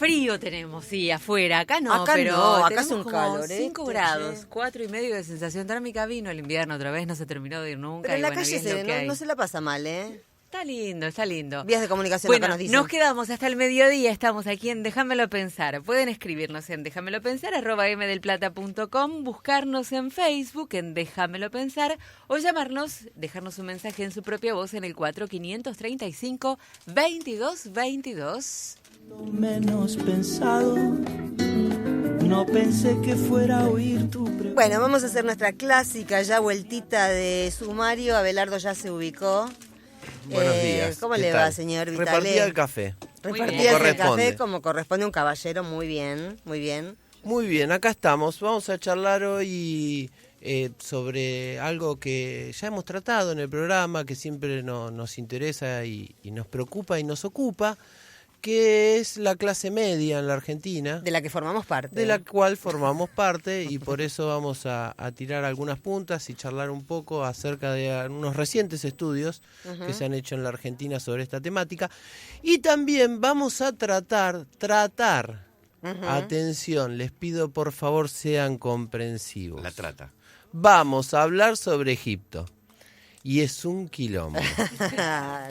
Frío tenemos, sí, afuera. Acá no, Acá pero no, acá tenemos hace un como calor, 5 grados, 4,5 de sensación térmica. Vino el invierno otra vez, no se terminó de ir nunca. Pero en y la bueno, calle y es lo que hay. no se la pasa mal, ¿eh? Está lindo, está lindo. Vías de comunicación Bueno, acá nos dicen. nos quedamos hasta el mediodía, estamos aquí en Déjamelo Pensar. Pueden escribirnos en déjamelopensar@mdelplata.com, buscarnos en Facebook en Déjamelo Pensar o llamarnos, dejarnos un mensaje en su propia voz en el 4535-2222. Lo menos pensado, no pensé que fuera a oír tu pregunta. Bueno, vamos a hacer nuestra clásica ya vueltita de sumario. Abelardo ya se ubicó. Buenos días. ¿Cómo ¿Qué le tal? va, señor Vitale? Repartía el café. Repartía el corresponde. café como corresponde a un caballero. Muy bien, muy bien. Muy bien, acá estamos. Vamos a charlar hoy sobre algo que ya hemos tratado en el programa, que siempre nos interesa y nos preocupa y nos ocupa, que es la clase media en la Argentina. De la que formamos parte. De la cual formamos parte y por eso vamos a tirar algunas puntas y charlar un poco acerca de unos recientes estudios que se han hecho en la Argentina sobre esta temática. Y también vamos a tratar, atención, les pido por favor sean comprensivos. La trata. Vamos a hablar sobre Egipto. Y es un quilombo.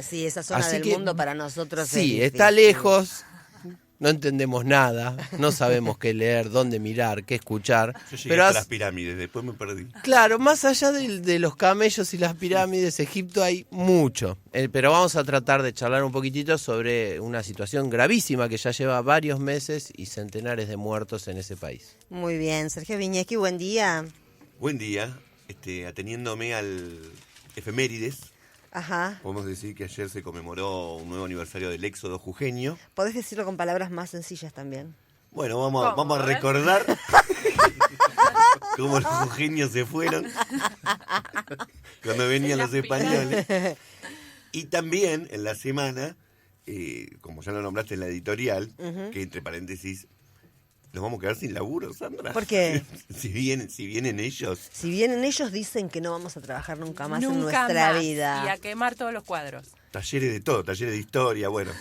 Sí, esa zona Así del que, mundo para nosotros es sí, difícil. está lejos, no entendemos nada, no sabemos qué leer, dónde mirar, qué escuchar. Yo llegué Pero hasta las pirámides, después me perdí. claro, más allá de los camellos y las pirámides, Egipto hay mucho. Pero vamos a tratar de charlar un poquitito sobre una situación gravísima que ya lleva varios meses y centenares de muertos en ese país. Muy bien, Sergio Viñeski, buen día. Buen día, ateniéndome al efemérides, Ajá. podemos decir que ayer se conmemoró un nuevo aniversario del éxodo jujeño. Podés decirlo con palabras más sencillas también. Bueno, vamos a recordar cómo los jujeños se fueron cuando venían los españoles. Y también en la semana, como ya lo nombraste en la editorial, que entre paréntesis, nos vamos a quedar sin laburo, Sandra. ¿Por qué? Si vienen ellos. Si bien ellos dicen que no vamos a trabajar nunca más en Nunca nuestra más. vida. Y a quemar todos los cuadros. Talleres de todo, talleres de historia, bueno.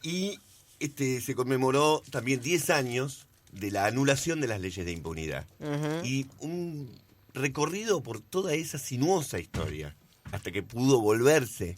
Y se conmemoró también 10 años de la anulación de las leyes de impunidad. Y un recorrido por toda esa sinuosa historia, hasta que pudo volverse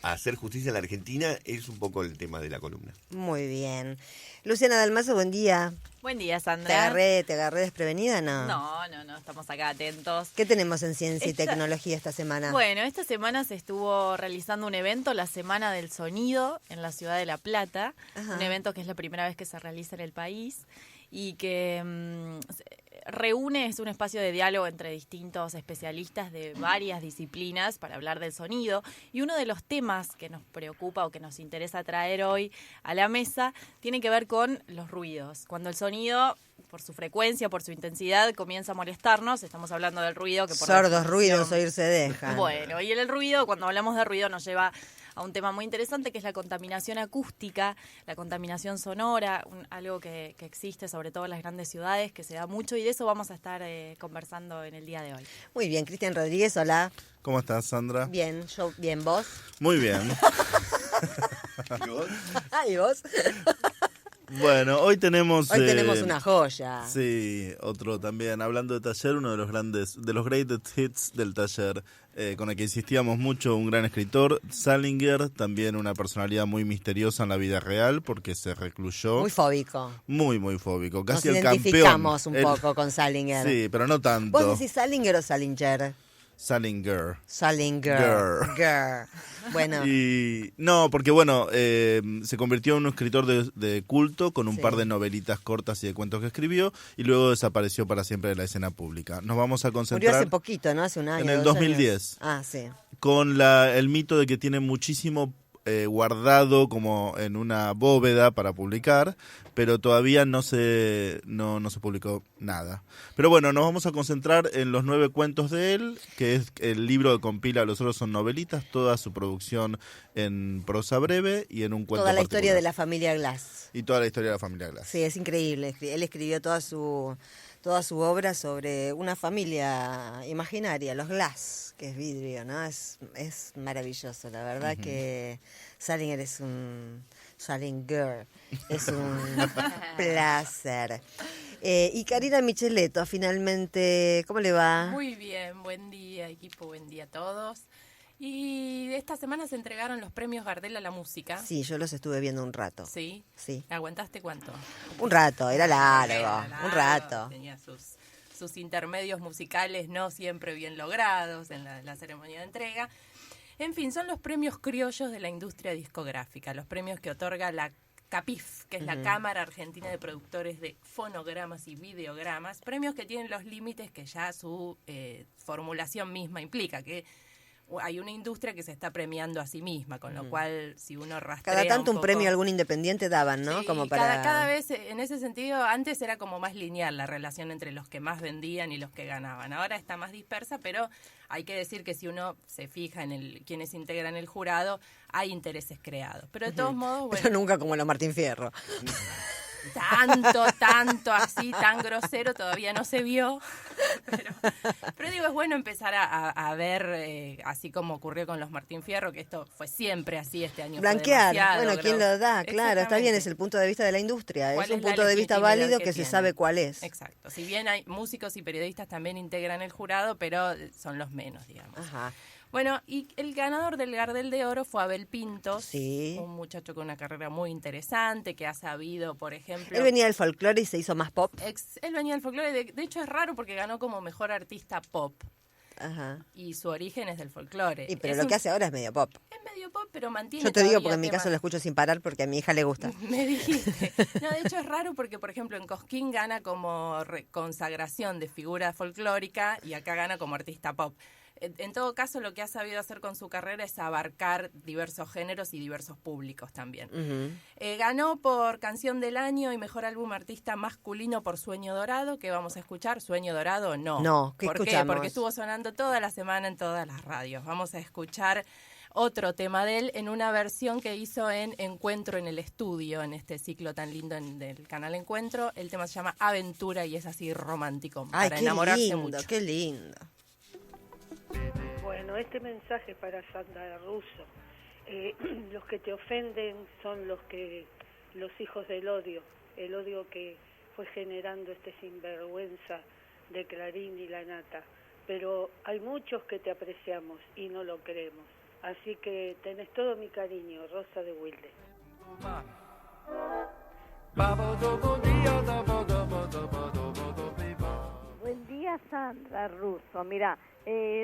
a hacer justicia en la Argentina, es un poco el tema de la columna. Muy bien. Luciana Dalmazo, buen día. Buen día, ¿Te Sandra. agarré desprevenida, no? No, estamos acá atentos. ¿Qué tenemos en ciencia y tecnología esta semana? Bueno, esta semana se estuvo realizando un evento, la Semana del Sonido, en la ciudad de La Plata. Ajá. Un evento que es la primera vez que se realiza en el país y que reúne, es un espacio de diálogo entre distintos especialistas de varias disciplinas para hablar del sonido. Y uno de los temas que nos preocupa o que nos interesa traer hoy a la mesa tiene que ver con los ruidos. Cuando el sonido, por su frecuencia, por su intensidad, comienza a molestarnos, estamos hablando del ruido que por Sordos definición- ruidos oírse dejan. Bueno, y el ruido, cuando hablamos de ruido, nos lleva a un tema muy interesante que es la contaminación acústica, la contaminación sonora, algo que existe sobre todo en las grandes ciudades, que se da mucho, y de eso vamos a estar conversando en el día de hoy. Muy bien, Cristian Rodríguez, hola. ¿Cómo estás, Sandra? Bien, bien, ¿vos? Muy bien. ¿Y vos? Bueno, hoy tenemos una joya. Sí, otro también. Hablando de taller, uno de los greatest hits del taller, con el que insistíamos mucho, un gran escritor, Salinger, también una personalidad muy misteriosa en la vida real, porque se recluyó. Muy fóbico. Muy fóbico. Casi Nos el campeón. identificamos un poco con Salinger. Sí, pero no tanto. ¿Vos decís Salinger o Salinger? Salinger. Salinger. Girl. Bueno. Y no, porque bueno, se convirtió en un escritor de culto con un par de novelitas cortas y de cuentos que escribió, y luego desapareció para siempre de la escena pública. Nos vamos a concentrar... Murió hace poquito, ¿no? Hace un año. En el 2 2010. años. Ah, sí. Con el mito de que tiene muchísimo guardado como en una bóveda para publicar, pero todavía no se publicó nada. Pero bueno, nos vamos a concentrar en los 9 cuentos de él, que es el libro que compila, los otros son novelitas, toda su producción en prosa breve y en un cuento Toda la particular. historia de la familia Glass. Y toda la historia de la familia Glass. Sí, es increíble. Él escribió toda su obra sobre una familia imaginaria, los Glass, que es vidrio, ¿no? Es maravilloso, la verdad que Salinger es un Salinger. Es un placer. Y Karina Micheletto, finalmente, ¿cómo le va? Muy bien, buen día equipo, buen día a todos. Y esta semana se entregaron los premios Gardel a la música. Sí, yo los estuve viendo un rato. ¿Sí? Sí. ¿Aguantaste cuánto? Un rato, era largo, Era largo, un rato. Tenía sus intermedios musicales no siempre bien logrados en la ceremonia de entrega. En fin, son los premios criollos de la industria discográfica, los premios que otorga la CAPIF, que es la Cámara Argentina de Productores de Fonogramas y Videogramas, premios que tienen los límites que ya su formulación misma implica, que hay una industria que se está premiando a sí misma, con lo cual si uno rastrea Cada tanto un poco, premio a algún independiente daban, ¿no? sí, Como para... cada vez, en ese sentido, antes era como más lineal la relación entre los que más vendían y los que ganaban. Ahora está más dispersa, pero hay que decir que si uno se fija en quienes integran el jurado, hay intereses creados. Pero de todos modos, bueno, Pero nunca como los Martín Fierro. tanto así, tan grosero todavía no se vio. Pero digo, es bueno empezar a ver, así como ocurrió con los Martín Fierro, que esto fue siempre así, este año Blanquear, fue demasiado bueno, ¿quién lo da? Claro, está bien, es el punto de vista de la industria, ¿Cuál es un es la punto de vista legitimidad válido que que se tiene? sabe cuál es. Exacto. Si bien hay músicos y periodistas también integran el jurado, pero son los menos, digamos. Ajá. Bueno, y el ganador del Gardel de Oro fue Abel Pintos, Sí. un muchacho con una carrera muy interesante, que ha sabido, por ejemplo... Él venía del folclore y se hizo más pop. Él venía del folclore, de hecho es raro porque ganó como mejor artista pop, Ajá. y su origen es del folclore. Y pero Es lo que hace ahora es medio pop. Es medio pop, pero mantiene Yo te digo todavía porque en mi temas. caso lo escucho sin parar porque a mi hija le gusta. Me dijiste. No, de hecho es raro porque, por ejemplo, en Cosquín gana como consagración de figura folclórica y acá gana como artista pop. En todo caso, lo que ha sabido hacer con su carrera es abarcar diversos géneros y diversos públicos también. Ganó por Canción del Año y Mejor Álbum Artista Masculino por Sueño Dorado, que vamos a escuchar. ¿Sueño Dorado? No. No, ¿qué ¿Por escuchamos? qué? Porque estuvo sonando toda la semana en todas las radios. Vamos a escuchar otro tema de él en una versión que hizo en Encuentro en el Estudio, en este ciclo tan lindo del canal Encuentro. El tema se llama Aventura y es así romántico, Ay, para qué enamorarse lindo, mucho. qué lindo. Bueno, este mensaje es para Sandra Russo. Los que te ofenden son los hijos del odio, el odio que fue generando este sinvergüenza de Clarín y La Nata. Pero hay muchos que te apreciamos y no lo creemos. Así que tenés todo mi cariño, Rosa de Wilde. Buen día, Sandra Russo. Mira,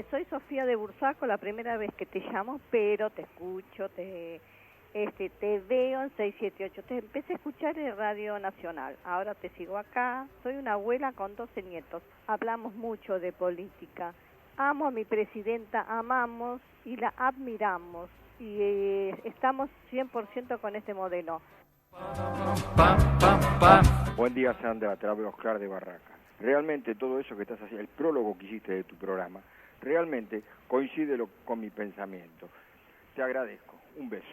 soy Sofía de Bursaco, la primera vez que te llamo, pero te escucho, te veo en 678. Te empecé a escuchar en Radio Nacional. Ahora te sigo acá. Soy una abuela con 12 nietos. Hablamos mucho de política. Amo a mi presidenta, amamos y la admiramos. Y estamos 100% con este modelo. Buen día, Sandra, te hablo Oscar de Barraca. Realmente todo eso que estás haciendo, el prólogo que hiciste de tu programa, realmente coincide con mi pensamiento. Te agradezco. Un beso.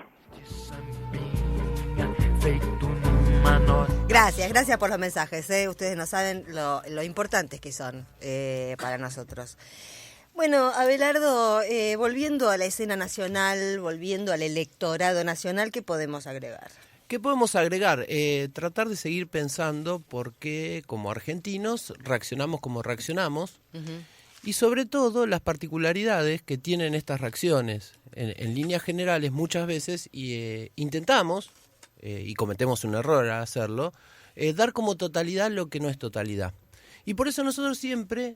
Gracias por los mensajes. Ustedes no saben lo importantes que son para nosotros. Bueno, Abelardo, volviendo a la escena nacional, volviendo al electorado nacional, ¿qué podemos agregar? ¿Qué podemos agregar? Tratar de seguir pensando por qué, como argentinos, reaccionamos como reaccionamos y sobre todo las particularidades que tienen estas reacciones. En líneas generales, muchas veces intentamos, y cometemos un error al hacerlo, dar como totalidad lo que no es totalidad. Y por eso nosotros siempre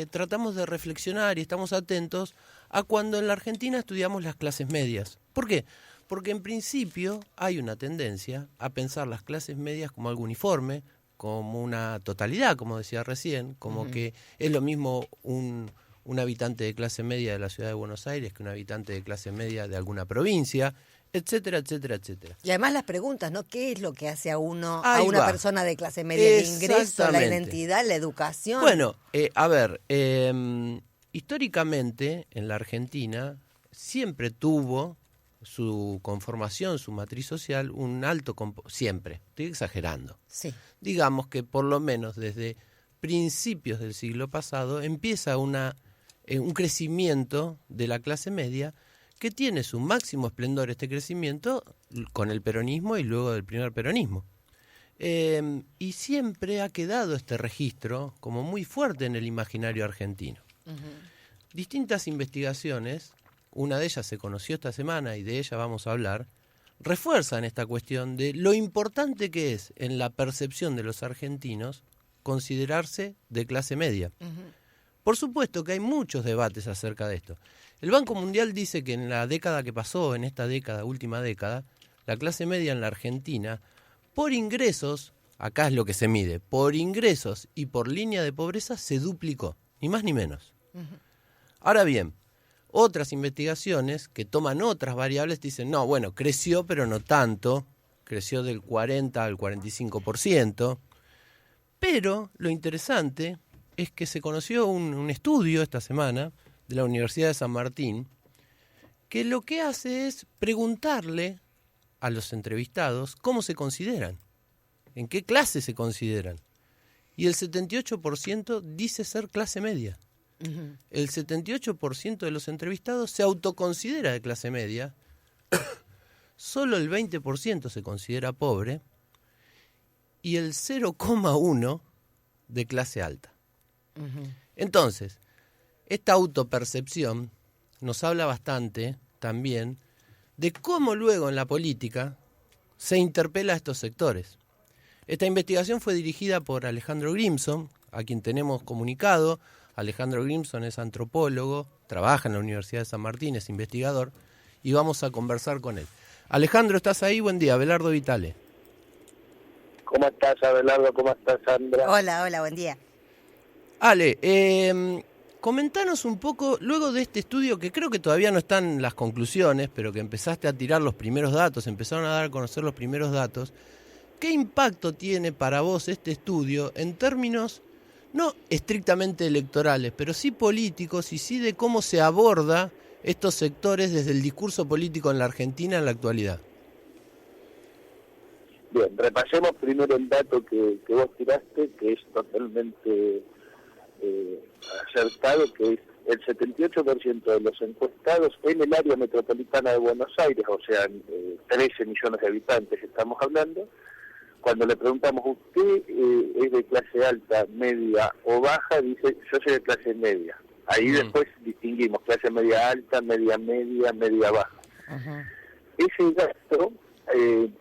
tratamos de reflexionar y estamos atentos a cuando en la Argentina estudiamos las clases medias. ¿Por qué? Porque en principio hay una tendencia a pensar las clases medias como algo uniforme, como una totalidad, como decía recién, como que es lo mismo un habitante de clase media de la ciudad de Buenos Aires que un habitante de clase media de alguna provincia, etcétera, etcétera, etcétera. Y además las preguntas, ¿no? ¿Qué es lo que hace a uno, Ahí a una va. persona de clase media? El ingreso, la Exactamente. identidad, la educación. Bueno, a ver, históricamente en la Argentina siempre tuvo su conformación, su matriz social, un alto, siempre, estoy exagerando. Sí. Digamos que por lo menos desde principios del siglo pasado empieza un crecimiento de la clase media que tiene su máximo esplendor este crecimiento con el peronismo y luego del primer peronismo. Y siempre ha quedado este registro como muy fuerte en el imaginario argentino. Distintas investigaciones, una de ellas se conoció esta semana y de ella vamos a hablar, refuerzan esta cuestión de lo importante que es en la percepción de los argentinos considerarse de clase media. Por supuesto que hay muchos debates acerca de esto. El Banco Mundial dice que en la década que pasó, en esta década, última década, la clase media en la Argentina, por ingresos, acá es lo que se mide, por ingresos y por línea de pobreza se duplicó, ni más ni menos. Ahora bien, otras investigaciones que toman otras variables dicen, no, bueno, creció pero no tanto, creció del 40 al 45%, pero lo interesante es que se conoció un estudio esta semana de la Universidad de San Martín que lo que hace es preguntarle a los entrevistados cómo se consideran, en qué clase se consideran. Y el 78% dice ser clase media. El 78% de los entrevistados se autoconsidera de clase media, solo el 20% se considera pobre y el 0,1% de clase alta. Entonces, esta autopercepción nos habla bastante también de cómo luego en la política se interpela a estos sectores. Esta investigación fue dirigida por Alejandro Grimson, a quien tenemos comunicado. Alejandro Grimson es antropólogo, trabaja en la Universidad de San Martín, es investigador, y vamos a conversar con él. Alejandro, ¿estás ahí? Buen día, Abelardo Vitale. ¿Cómo estás, Abelardo? ¿Cómo estás, Sandra? Hola, buen día. Ale, comentanos un poco, luego de este estudio, que creo que todavía no están las conclusiones, pero que empezaste a tirar los primeros datos, empezaron a dar a conocer los primeros datos, ¿qué impacto tiene para vos este estudio en términos no estrictamente electorales, pero sí políticos y sí de cómo se aborda estos sectores desde el discurso político en la Argentina en la actualidad? Bien, repasemos primero el dato que vos tiraste, que es totalmente acertado, que es el 78% de los encuestados en el área metropolitana de Buenos Aires, o sea, 13 millones de habitantes estamos hablando. Cuando le preguntamos, ¿usted es de clase alta, media o baja? Dice, yo soy de clase media. Ahí después distinguimos clase media alta, media baja. Ese dato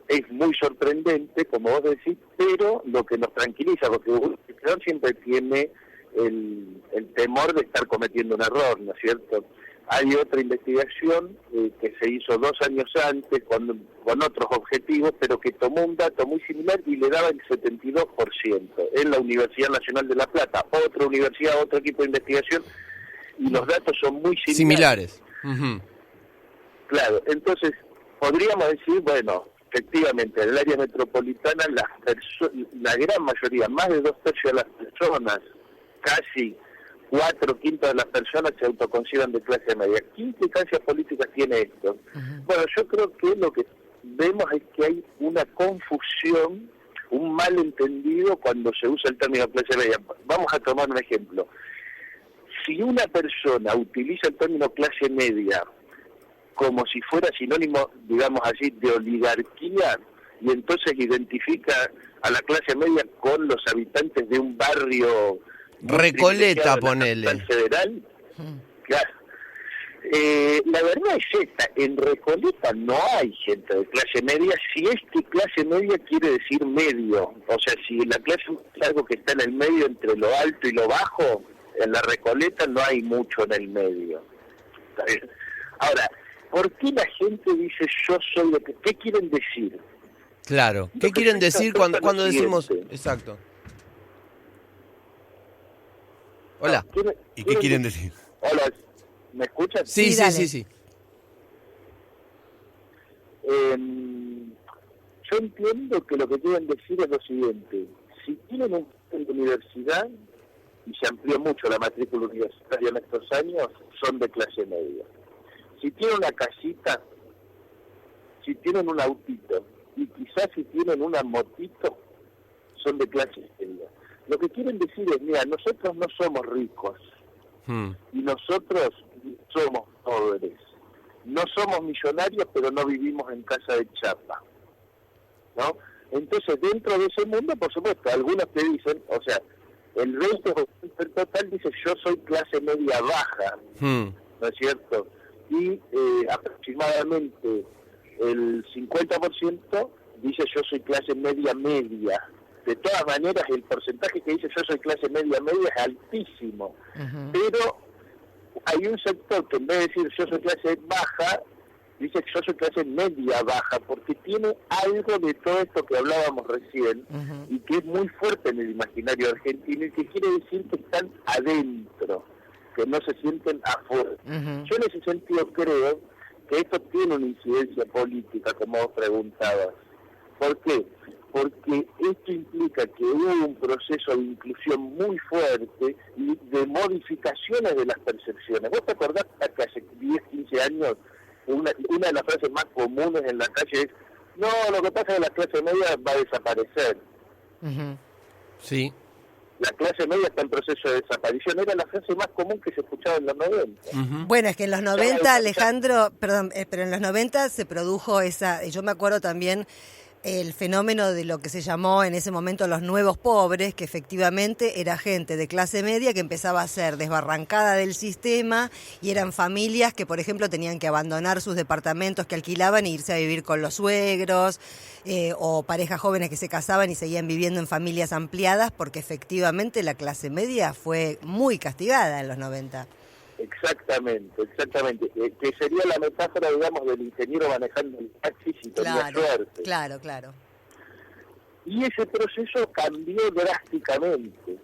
es muy sorprendente, como vos decís, pero lo que nos tranquiliza, porque un elector siempre tiene el temor de estar cometiendo un error, ¿no es cierto? Hay otra investigación que se hizo 2 años antes con otros objetivos, pero que tomó un dato muy similar y le daba el 72% en la Universidad Nacional de La Plata, otra universidad, otro equipo de investigación, y los datos son muy similares. Claro, entonces podríamos decir, bueno, efectivamente, en el área metropolitana la gran mayoría, más de 2/3 de las personas, casi 4/5 de las personas se autoconsideran de clase media. ¿Qué implicancias políticas tiene esto? Bueno, yo creo que lo que vemos es que hay una confusión, un malentendido cuando se usa el término clase media. Vamos a tomar un ejemplo. Si una persona utiliza el término clase media como si fuera sinónimo, digamos así, de oligarquía, y entonces identifica a la clase media con los habitantes de un barrio Recoleta, ponele. Federal, claro. La verdad es esta, en Recoleta no hay gente de clase media, si es que clase media quiere decir medio, o sea, si la clase es algo que está en el medio entre lo alto y lo bajo, en la Recoleta no hay mucho en el medio. ¿Está bien? Ahora, ¿por qué la gente dice yo soy lo que... ¿Qué quieren decir? Claro, ¿qué quieren decir cuando decimos... Exacto. Hola. ¿Y qué quieren decir? Hola, ¿me escuchas? Sí. Yo entiendo que lo que quieren decir es lo siguiente. Si tienen un de universidad, y se amplió mucho la matrícula universitaria en estos años, son de clase media. Si tienen una casita, si tienen un autito, y quizás si tienen una motito, son de clase media. Lo que quieren decir es, mira, nosotros no somos ricos, y nosotros somos pobres. no somos millonarios, pero no vivimos en casa de chapa, ¿no? Entonces, dentro de ese mundo, por supuesto, algunos te dicen, o sea, el 20% total dice yo soy clase media baja, ¿no es cierto? Y aproximadamente el 50% dice yo soy clase media. De todas maneras, el porcentaje que dice yo soy clase media es altísimo. Pero hay un sector que en vez de decir yo soy clase baja, dice que yo soy clase media baja, porque tiene algo de todo esto que hablábamos recién, y que es muy fuerte en el imaginario argentino, y que quiere decir que están adentro, que no se sienten afuera. Yo en ese sentido creo que esto tiene una incidencia política, como vos preguntabas. ¿Por qué? Porque esto implica que hubo un proceso de inclusión muy fuerte y de modificaciones de las percepciones. ¿Vos te acordás que hace 10, 15 años una de las frases más comunes en la calle es: no, lo que pasa es que la clase media va a desaparecer? Sí. La clase media está en proceso de desaparición. Era la frase más común que se escuchaba en los 90. Bueno, es que en los 90, Alejandro, perdón, pero en los 90 se produjo esa, yo me acuerdo también el fenómeno de lo que se llamó en ese momento los nuevos pobres, que efectivamente era gente de clase media que empezaba a ser desbarrancada del sistema, y eran familias que, por ejemplo, tenían que abandonar sus departamentos que alquilaban e irse a vivir con los suegros, o parejas jóvenes que se casaban y seguían viviendo en familias ampliadas, porque efectivamente la clase media fue muy castigada en los 90. Exactamente. Que sería la metáfora, digamos, del ingeniero manejando el taxi si tenía suerte. Claro. Y ese proceso cambió drásticamente.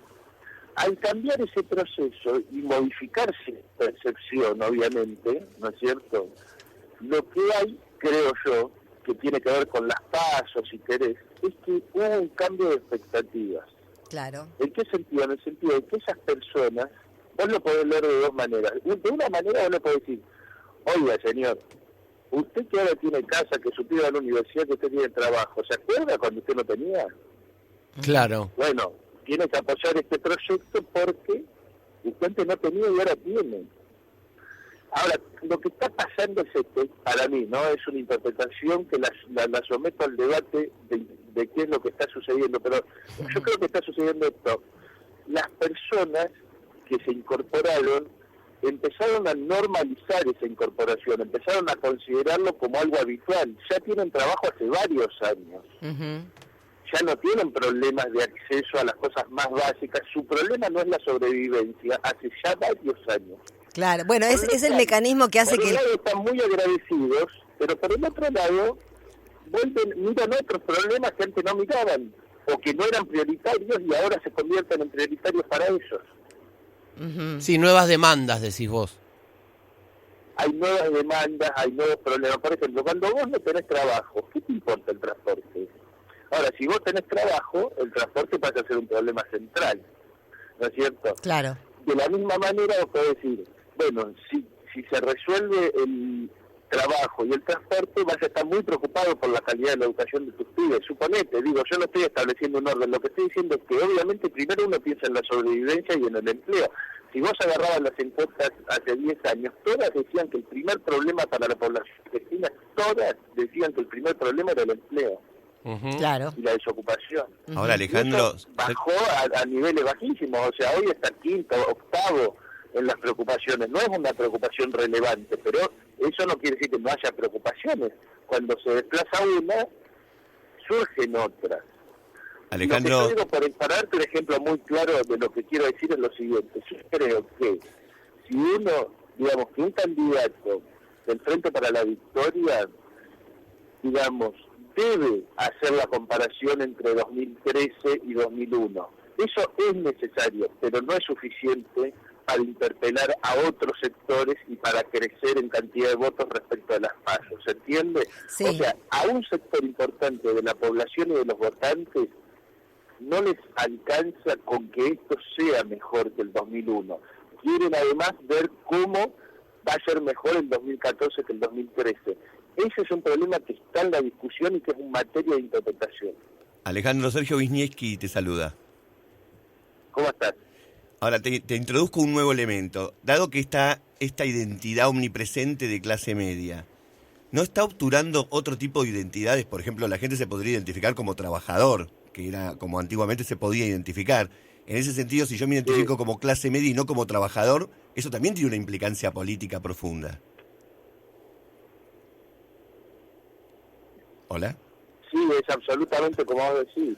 Al cambiar ese proceso y modificarse la percepción, obviamente, ¿no es cierto? Lo que hay, creo yo, que tiene que ver con las pasos, si querés, es que hubo un cambio de expectativas. Claro. ¿En qué sentido? En el sentido de que esas personas, vos lo podés leer de dos maneras. De una manera vos le podés decir: oiga, señor, usted que ahora tiene casa, que su pibe va a la universidad, que usted tiene trabajo, ¿se acuerda cuando usted no tenía? Claro. Bueno, tiene que apoyar este proyecto porque usted antes no tenía y ahora tiene. Ahora, lo que está pasando es esto, para mí, ¿no? Es una interpretación que la someto al debate de qué es lo que está sucediendo, pero yo creo que está sucediendo esto. Las personas que se incorporaron empezaron a normalizar esa incorporación, empezaron a considerarlo como algo habitual. Ya tienen trabajo hace varios años. Ya no tienen problemas de acceso a las cosas más básicas. Su problema no es la sobrevivencia, hace ya varios años. Claro, bueno, es el mecanismo que hace por que... un lado están muy agradecidos, pero por el otro lado miran otros problemas que antes no miraban, o que no eran prioritarios y ahora se convierten en prioritarios para ellos. Sí, nuevas demandas, decís vos. Hay nuevas demandas, hay nuevos problemas. Por ejemplo, cuando vos no tenés trabajo, ¿qué te importa el transporte? Ahora, si vos tenés trabajo, el transporte pasa a ser un problema central, ¿no es cierto? Claro. De la misma manera vos podés decir, bueno, si se resuelve el trabajo y el transporte, vas a estar muy preocupado por la calidad de la educación de tus pibes. Suponete, digo, yo no estoy estableciendo un orden, lo que estoy diciendo es que obviamente primero uno piensa en la sobrevivencia y en el empleo. Si vos agarrabas las encuestas hace 10 años, todas decían que el primer problema para la población argentina, todas decían que el primer problema era el empleo. Claro. Y la desocupación. Ahora, Alejandro, bajó a niveles bajísimos, o sea, hoy está quinto, octavo en las preocupaciones. No es una preocupación relevante, pero eso no quiere decir que no haya preocupaciones. Cuando se desplaza una, surgen otras. Alejandro, Lo que yo digo, para darte un ejemplo muy claro de lo que quiero decir es lo siguiente. Yo creo que si que un candidato del Frente para la Victoria, debe hacer la comparación entre 2013 y 2001. Eso es necesario, pero no es suficiente para interpelar a otros sectores y para crecer en cantidad de votos respecto a las PASO, ¿se entiende? Sí. O sea, a un sector importante de la población y de los votantes no les alcanza con que esto sea mejor que el 2001. Quieren además ver cómo va a ser mejor el 2014 que el 2013. Ese es un problema que está en la discusión y que es una materia de interpretación. Alejandro, Sergio Wisniewski te saluda. ¿Cómo estás? Ahora te introduzco un nuevo elemento. Dado que está esta identidad omnipresente de clase media, ¿no está obturando otro tipo de identidades? Por ejemplo, la gente se podría identificar como trabajador, que era como antiguamente se podía identificar. En ese sentido, si yo me identifico como clase media y no como trabajador, eso también tiene una implicancia política profunda. ¿Hola? Sí, es absolutamente como vos decís.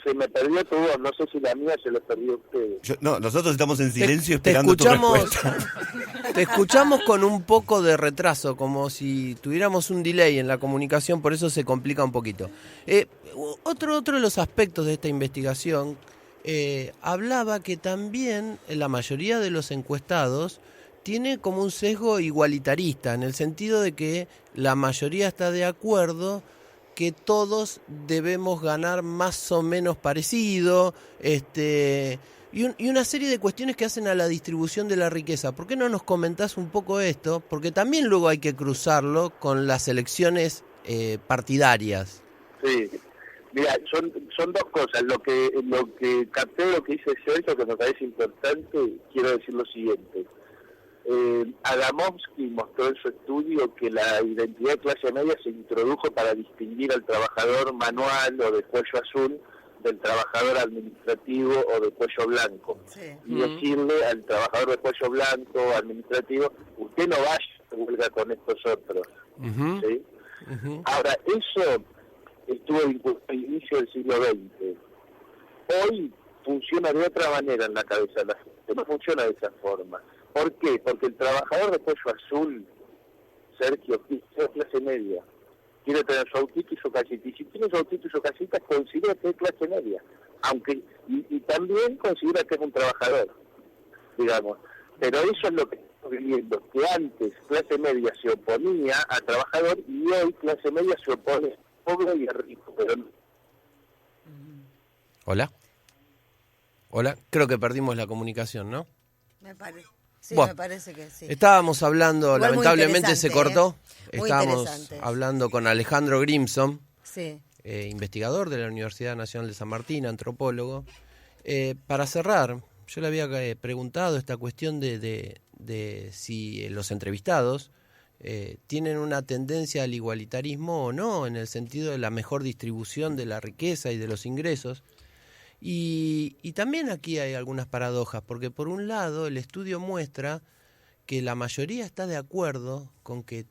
Se me perdió tu voz, no sé si la mía se lo perdió a ustedes. No, nosotros estamos en silencio Te esperando escuchamos, tu respuesta. te escuchamos con un poco de retraso, como si tuviéramos un delay en la comunicación, por eso se complica un poquito. Otro de los aspectos de esta investigación hablaba que también la mayoría de los encuestados tiene como un sesgo igualitarista, en el sentido de que la mayoría está de acuerdo que todos debemos ganar más o menos parecido, y una serie de cuestiones que hacen a la distribución de la riqueza. ¿Por qué no nos comentás un poco esto? Porque también luego hay que cruzarlo con las elecciones partidarias. Sí, mira, son dos cosas. Lo que capté, lo que dice Celso, que me parece importante, quiero decir lo siguiente. Adamovsky mostró en su estudio que la identidad de clase media se introdujo para distinguir al trabajador manual o de cuello azul del trabajador administrativo o de cuello blanco. Sí. Y decirle al trabajador de cuello blanco administrativo, usted no vaya a huelga con estos otros. ¿Sí? Ahora, eso estuvo vinculado al inicio del siglo XX. Hoy funciona de otra manera en la cabeza de la gente, no funciona de esa forma. ¿Por qué? Porque el trabajador de cuello azul, Sergio, es clase media. Quiere tener su autito y su casita. Y si tiene su autito y su casita, considera que es clase media. Aunque y también considera que es un trabajador, digamos. Pero eso es lo que estamos viviendo, que antes clase media se oponía a trabajador y hoy clase media se opone a pobre y a rico. Pero no. Hola, creo que perdimos la comunicación, ¿no? Me parece. Sí, bueno, me parece que sí. Estábamos hablando, igual lamentablemente se cortó. Muy Estábamos hablando con Alejandro Grimson, sí. Investigador de la Universidad Nacional de San Martín, antropólogo. Para cerrar, yo le había preguntado esta cuestión de si los entrevistados tienen una tendencia al igualitarismo o no, en el sentido de la mejor distribución de la riqueza y de los ingresos. Y también aquí hay algunas paradojas, porque por un lado el estudio muestra que la mayoría está de acuerdo con que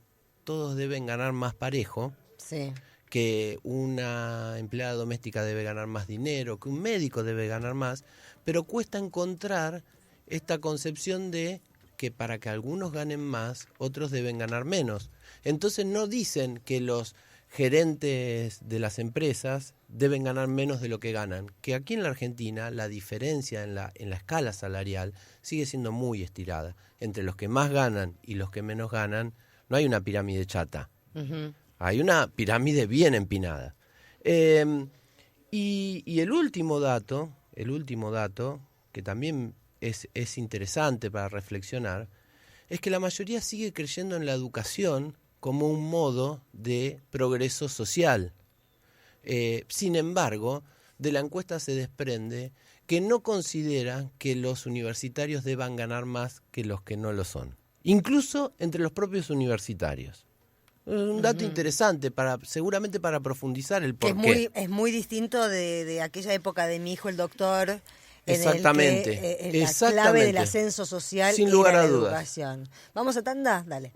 todos deben ganar más parejo, sí, que una empleada doméstica debe ganar más dinero, que un médico debe ganar más, pero cuesta encontrar esta concepción de que para que algunos ganen más, otros deben ganar menos. Entonces no dicen que los gerentes de las empresas deben ganar menos de lo que ganan, que aquí en la Argentina la diferencia en la escala salarial sigue siendo muy estirada. Entre los que más ganan y los que menos ganan, no hay una pirámide chata, hay una pirámide bien empinada. Y el último dato, que también es interesante para reflexionar, es que la mayoría sigue creyendo en la educación como un modo de progreso social. Sin embargo, de la encuesta se desprende que no considera que los universitarios deban ganar más que los que no lo son, incluso entre los propios universitarios. Un dato interesante, seguramente para profundizar el porqué. Es muy distinto de aquella época de mi hijo el doctor. Exactamente. En el que, la clave del ascenso social sin lugar a la dudas. Educación. ¿Vamos a tanda? Dale.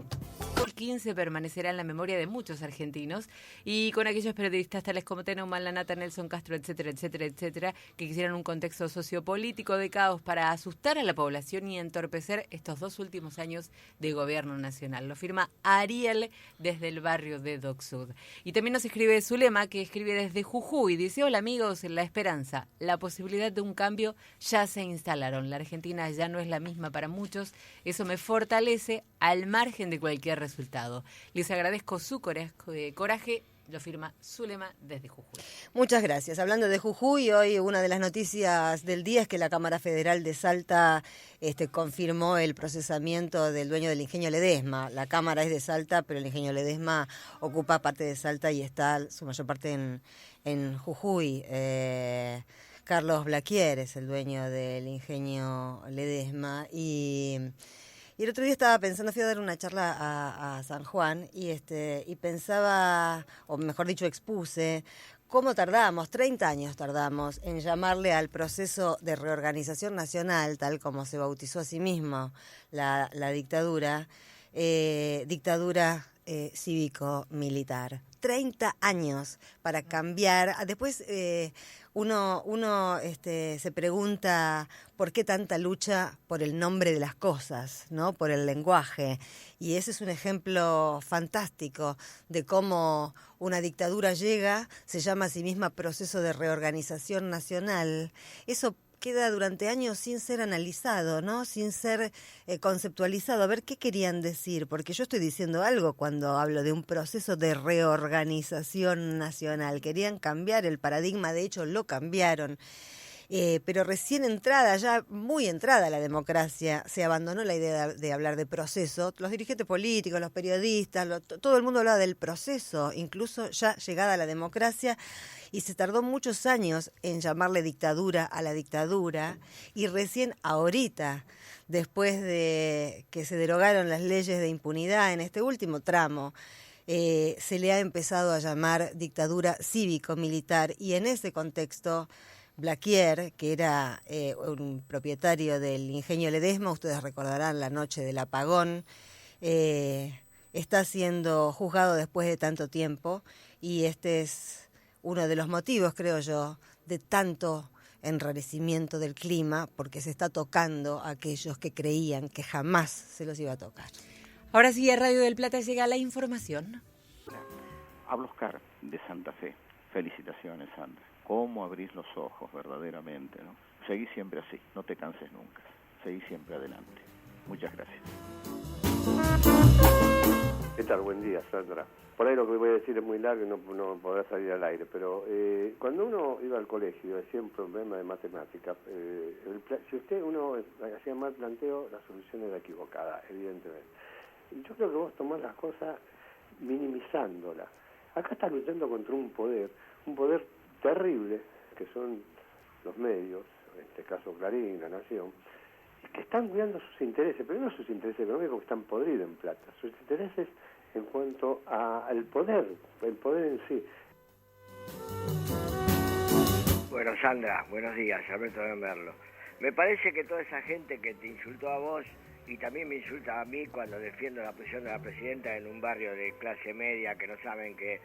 El 15 permanecerá en la memoria de muchos argentinos y con aquellos periodistas tales como Neumann, Lanata, Nelson Castro, etcétera, etcétera, etcétera, que quisieran un contexto sociopolítico de caos para asustar a la población y entorpecer estos 2 últimos años de gobierno nacional. Lo firma Ariel desde el barrio de Dock Sud. Y también nos escribe Zulema, que escribe desde Jujuy. Dice: hola amigos, la esperanza, la posibilidad de un cambio ya se instalaron. La Argentina ya no es la misma para muchos. Eso me fortalece al margen de cualquier resultado. Les agradezco su coraje. Lo firma Zulema desde Jujuy. Muchas gracias. Hablando de Jujuy, hoy una de las noticias del día es que la Cámara Federal de Salta confirmó el procesamiento del dueño del ingenio Ledesma. La Cámara es de Salta, pero el ingenio Ledesma ocupa parte de Salta y está su mayor parte en Jujuy. Carlos Blaquier es el dueño del ingenio Ledesma y el otro día estaba pensando, fui a dar una charla a San Juan y pensaba, o mejor dicho expuse, cómo tardamos, 30 años tardamos en llamarle al proceso de reorganización nacional, tal como se bautizó a sí mismo la dictadura, dictadura cívico-militar. 30 años para cambiar. Después uno se pregunta por qué tanta lucha por el nombre de las cosas, ¿no? Por el lenguaje. Y ese es un ejemplo fantástico de cómo una dictadura llega, se llama a sí misma proceso de reorganización nacional. Eso queda durante años sin ser analizado, ¿no? Sin ser conceptualizado. A ver qué querían decir, porque yo estoy diciendo algo cuando hablo de un proceso de reorganización nacional. Querían cambiar el paradigma, de hecho lo cambiaron. Pero recién entrada, ya muy entrada la democracia, se abandonó la idea de hablar de proceso. Los dirigentes políticos, los periodistas, todo el mundo hablaba del proceso, incluso ya llegada la democracia, y se tardó muchos años en llamarle dictadura a la dictadura, y recién ahorita, después de que se derogaron las leyes de impunidad en este último tramo, se le ha empezado a llamar dictadura cívico-militar, y en ese contexto Blaquier, que era un propietario del ingenio Ledesma, ustedes recordarán la noche del apagón, está siendo juzgado después de tanto tiempo, y este es uno de los motivos, creo yo, de tanto enrarecimiento del clima, porque se está tocando a aquellos que creían que jamás se los iba a tocar. Ahora sí, a Radio del Plata llega la información. Hablo Oscar de Santa Fe. Felicitaciones, Sandra. ¿Cómo abrís los ojos verdaderamente, ¿no? Seguí siempre así, no te canses nunca. Seguí siempre adelante. Muchas gracias. ¿Qué tal? Buen día, Sandra. Por ahí lo que voy a decir es muy largo y no podrá salir al aire, pero cuando uno iba al colegio hacía un problema de matemáticas, si uno hacía mal planteo, la solución era equivocada, evidentemente. Yo creo que vos tomás las cosas minimizándolas. Acá estás luchando contra un poder terrible, que son los medios, en este caso Clarín, La Nación, que están cuidando sus intereses, pero no sus intereses económicos que están podridos en plata, sus intereses en cuanto al poder, el poder en sí. Bueno, Sandra, buenos días, Alberto de Merlo. Me parece que toda esa gente que te insultó a vos y también me insulta a mí cuando defiendo la posición de la presidenta en un barrio de clase media que no saben que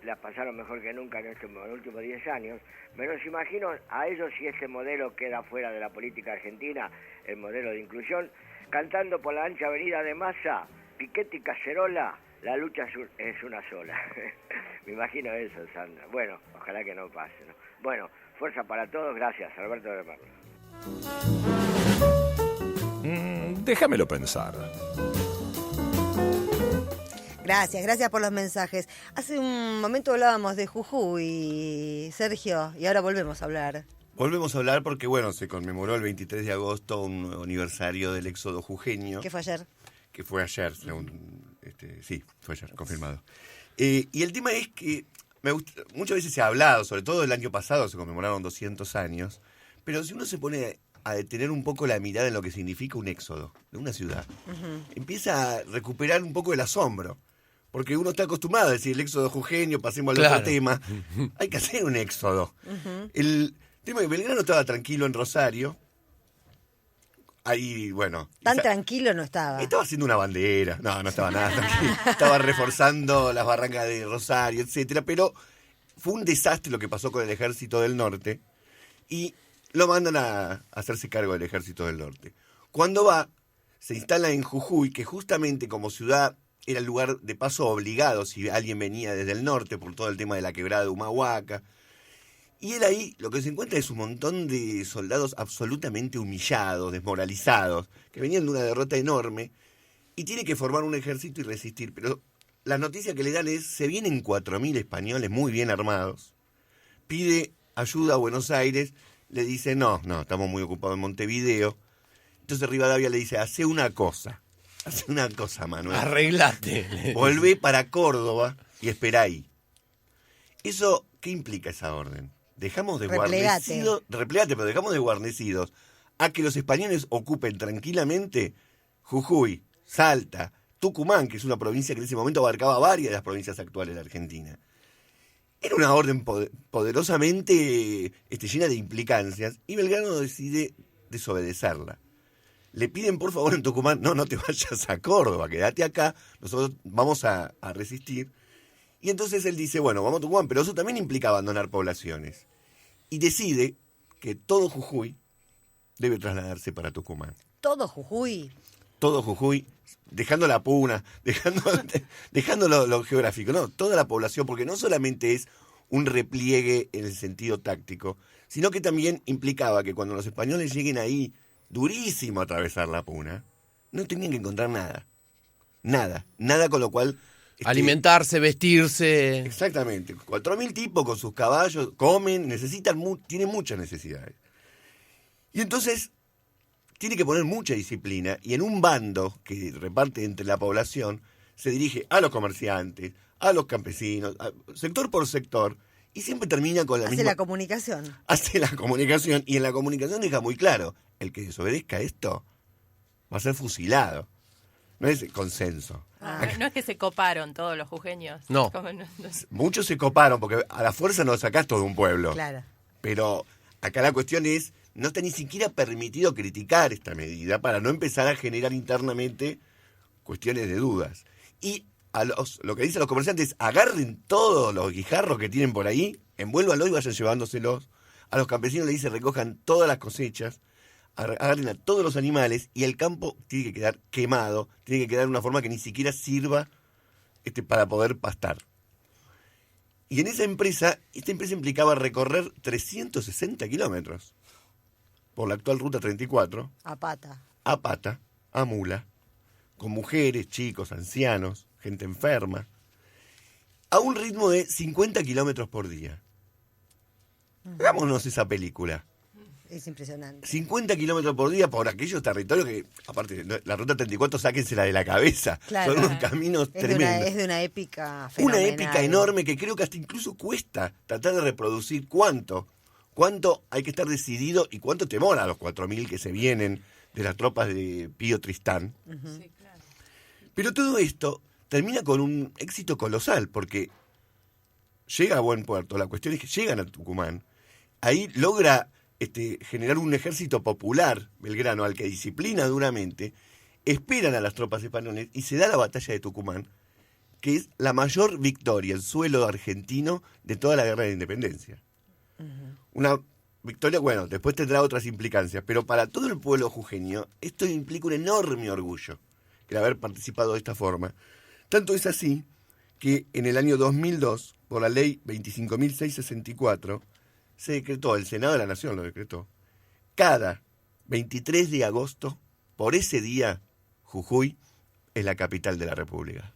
la pasaron mejor que nunca en los últimos 10 años, me los imagino a ellos si ese modelo queda fuera de la política argentina, el modelo de inclusión, cantando por la ancha avenida de Massa, Piquete y Cacerola, la lucha es una sola. Me imagino eso, Sandra. Bueno, ojalá que no pase, ¿no? Bueno, fuerza para todos, gracias, Alberto de Merlo. Déjamelo pensar. Gracias por los mensajes. Hace un momento hablábamos de Jujuy, Sergio, y ahora volvemos a hablar. Volvemos a hablar porque, bueno, se conmemoró el 23 de agosto un nuevo aniversario del éxodo jujeño. ¿Qué fue ayer? Que fue ayer, según, sí, fue ayer, confirmado. Y el tema es que muchas veces se ha hablado, sobre todo el año pasado se conmemoraron 200 años, pero si uno se pone a detener un poco la mirada en lo que significa un éxodo de una ciudad, empieza a recuperar un poco el asombro. Porque uno está acostumbrado a decir el éxodo jujeño, pasemos al otro tema. Hay que hacer un éxodo. El tema es que Belgrano estaba tranquilo en Rosario. Ahí, bueno. Tan tranquilo no estaba. Estaba haciendo una bandera. No estaba nada tranquilo. Estaba reforzando las barrancas de Rosario, etcétera. Pero fue un desastre lo que pasó con el Ejército del Norte. Y lo mandan a hacerse cargo del Ejército del Norte. Cuando se instala en Jujuy, que justamente como ciudad era el lugar de paso obligado si alguien venía desde el norte por todo el tema de la quebrada de Humahuaca. Y él ahí lo que se encuentra es un montón de soldados absolutamente humillados, desmoralizados, que venían de una derrota enorme y tiene que formar un ejército y resistir. Pero la noticia que le dan es, se vienen 4.000 españoles muy bien armados, pide ayuda a Buenos Aires, le dice no, estamos muy ocupados en Montevideo. Entonces Rivadavia le dice, hace una cosa, Manuel. Arreglate. Volvé para Córdoba y esperá ahí. ¿Eso qué implica esa orden? dejamos de Replegate. replegate, pero dejamos de guarnecidos a que los españoles ocupen tranquilamente Jujuy, Salta, Tucumán, que es una provincia que en ese momento abarcaba varias de las provincias actuales de Argentina. Era una orden poderosamente llena de implicancias y Belgrano decide desobedecerla. Le piden por favor en Tucumán, no te vayas a Córdoba, quédate acá, nosotros vamos a resistir. Y entonces él dice, bueno, vamos a Tucumán, pero eso también implica abandonar poblaciones. Y decide que todo Jujuy debe trasladarse para Tucumán. Todo Jujuy. Todo Jujuy, dejando la puna, dejando lo geográfico, no, toda la población, porque no solamente es un repliegue en el sentido táctico, sino que también implicaba que cuando los españoles lleguen ahí, durísimo a atravesar la puna, no tenían que encontrar nada, con lo cual... alimentarse, vestirse... Exactamente, 4.000 tipos con sus caballos, comen, tienen muchas necesidades. Y entonces... tiene que poner mucha disciplina y en un bando que reparte entre la población se dirige a los comerciantes, a los campesinos, sector por sector, y siempre termina con la misma... Hace la comunicación. Hace la comunicación, y en la comunicación deja muy claro, el que desobedezca esto va a ser fusilado. No es consenso. No es que se coparon todos los jujeños. No. Muchos se coparon, porque a la fuerza no sacás todo un pueblo. Claro. Pero acá la cuestión es... no está ni siquiera permitido criticar esta medida para no empezar a generar internamente cuestiones de dudas. Y lo que dicen los comerciantes, agarren todos los guijarros que tienen por ahí, envuélvanlo y vayan llevándoselos. A los campesinos les dice recojan todas las cosechas, agarren a todos los animales y el campo tiene que quedar quemado, tiene que quedar de una forma que ni siquiera sirva para poder pastar. Y en esta empresa implicaba recorrer 360 kilómetros. Por la actual ruta 34, a pata, a mula, con mujeres, chicos, ancianos, gente enferma, a un ritmo de 50 kilómetros por día. Hagámonos esa película. Es impresionante. 50 kilómetros por día por aquellos territorios que, aparte, la ruta 34, sáquensela de la cabeza. Claro. Son unos caminos tremendos. Es de una épica fenomenal. Una épica enorme que creo que hasta incluso cuesta tratar de reproducir cuánto hay que estar decidido y cuánto temor a los 4.000 que se vienen de las tropas de Pío Tristán. Uh-huh. Sí, claro. Pero todo esto termina con un éxito colosal, porque llega a buen puerto, la cuestión es que llegan a Tucumán, ahí logra generar un ejército popular, Belgrano, al que disciplina duramente, esperan a las tropas españolas y se da la batalla de Tucumán, que es la mayor victoria en suelo argentino de toda la guerra de independencia. Uh-huh. Una victoria, bueno, después tendrá otras implicancias, pero para todo el pueblo jujeño esto implica un enorme orgullo, el haber participado de esta forma. Tanto es así que en el año 2002, por la ley 25.664, se decretó, el Senado de la Nación lo decretó, cada 23 de agosto, por ese día, Jujuy es la capital de la República.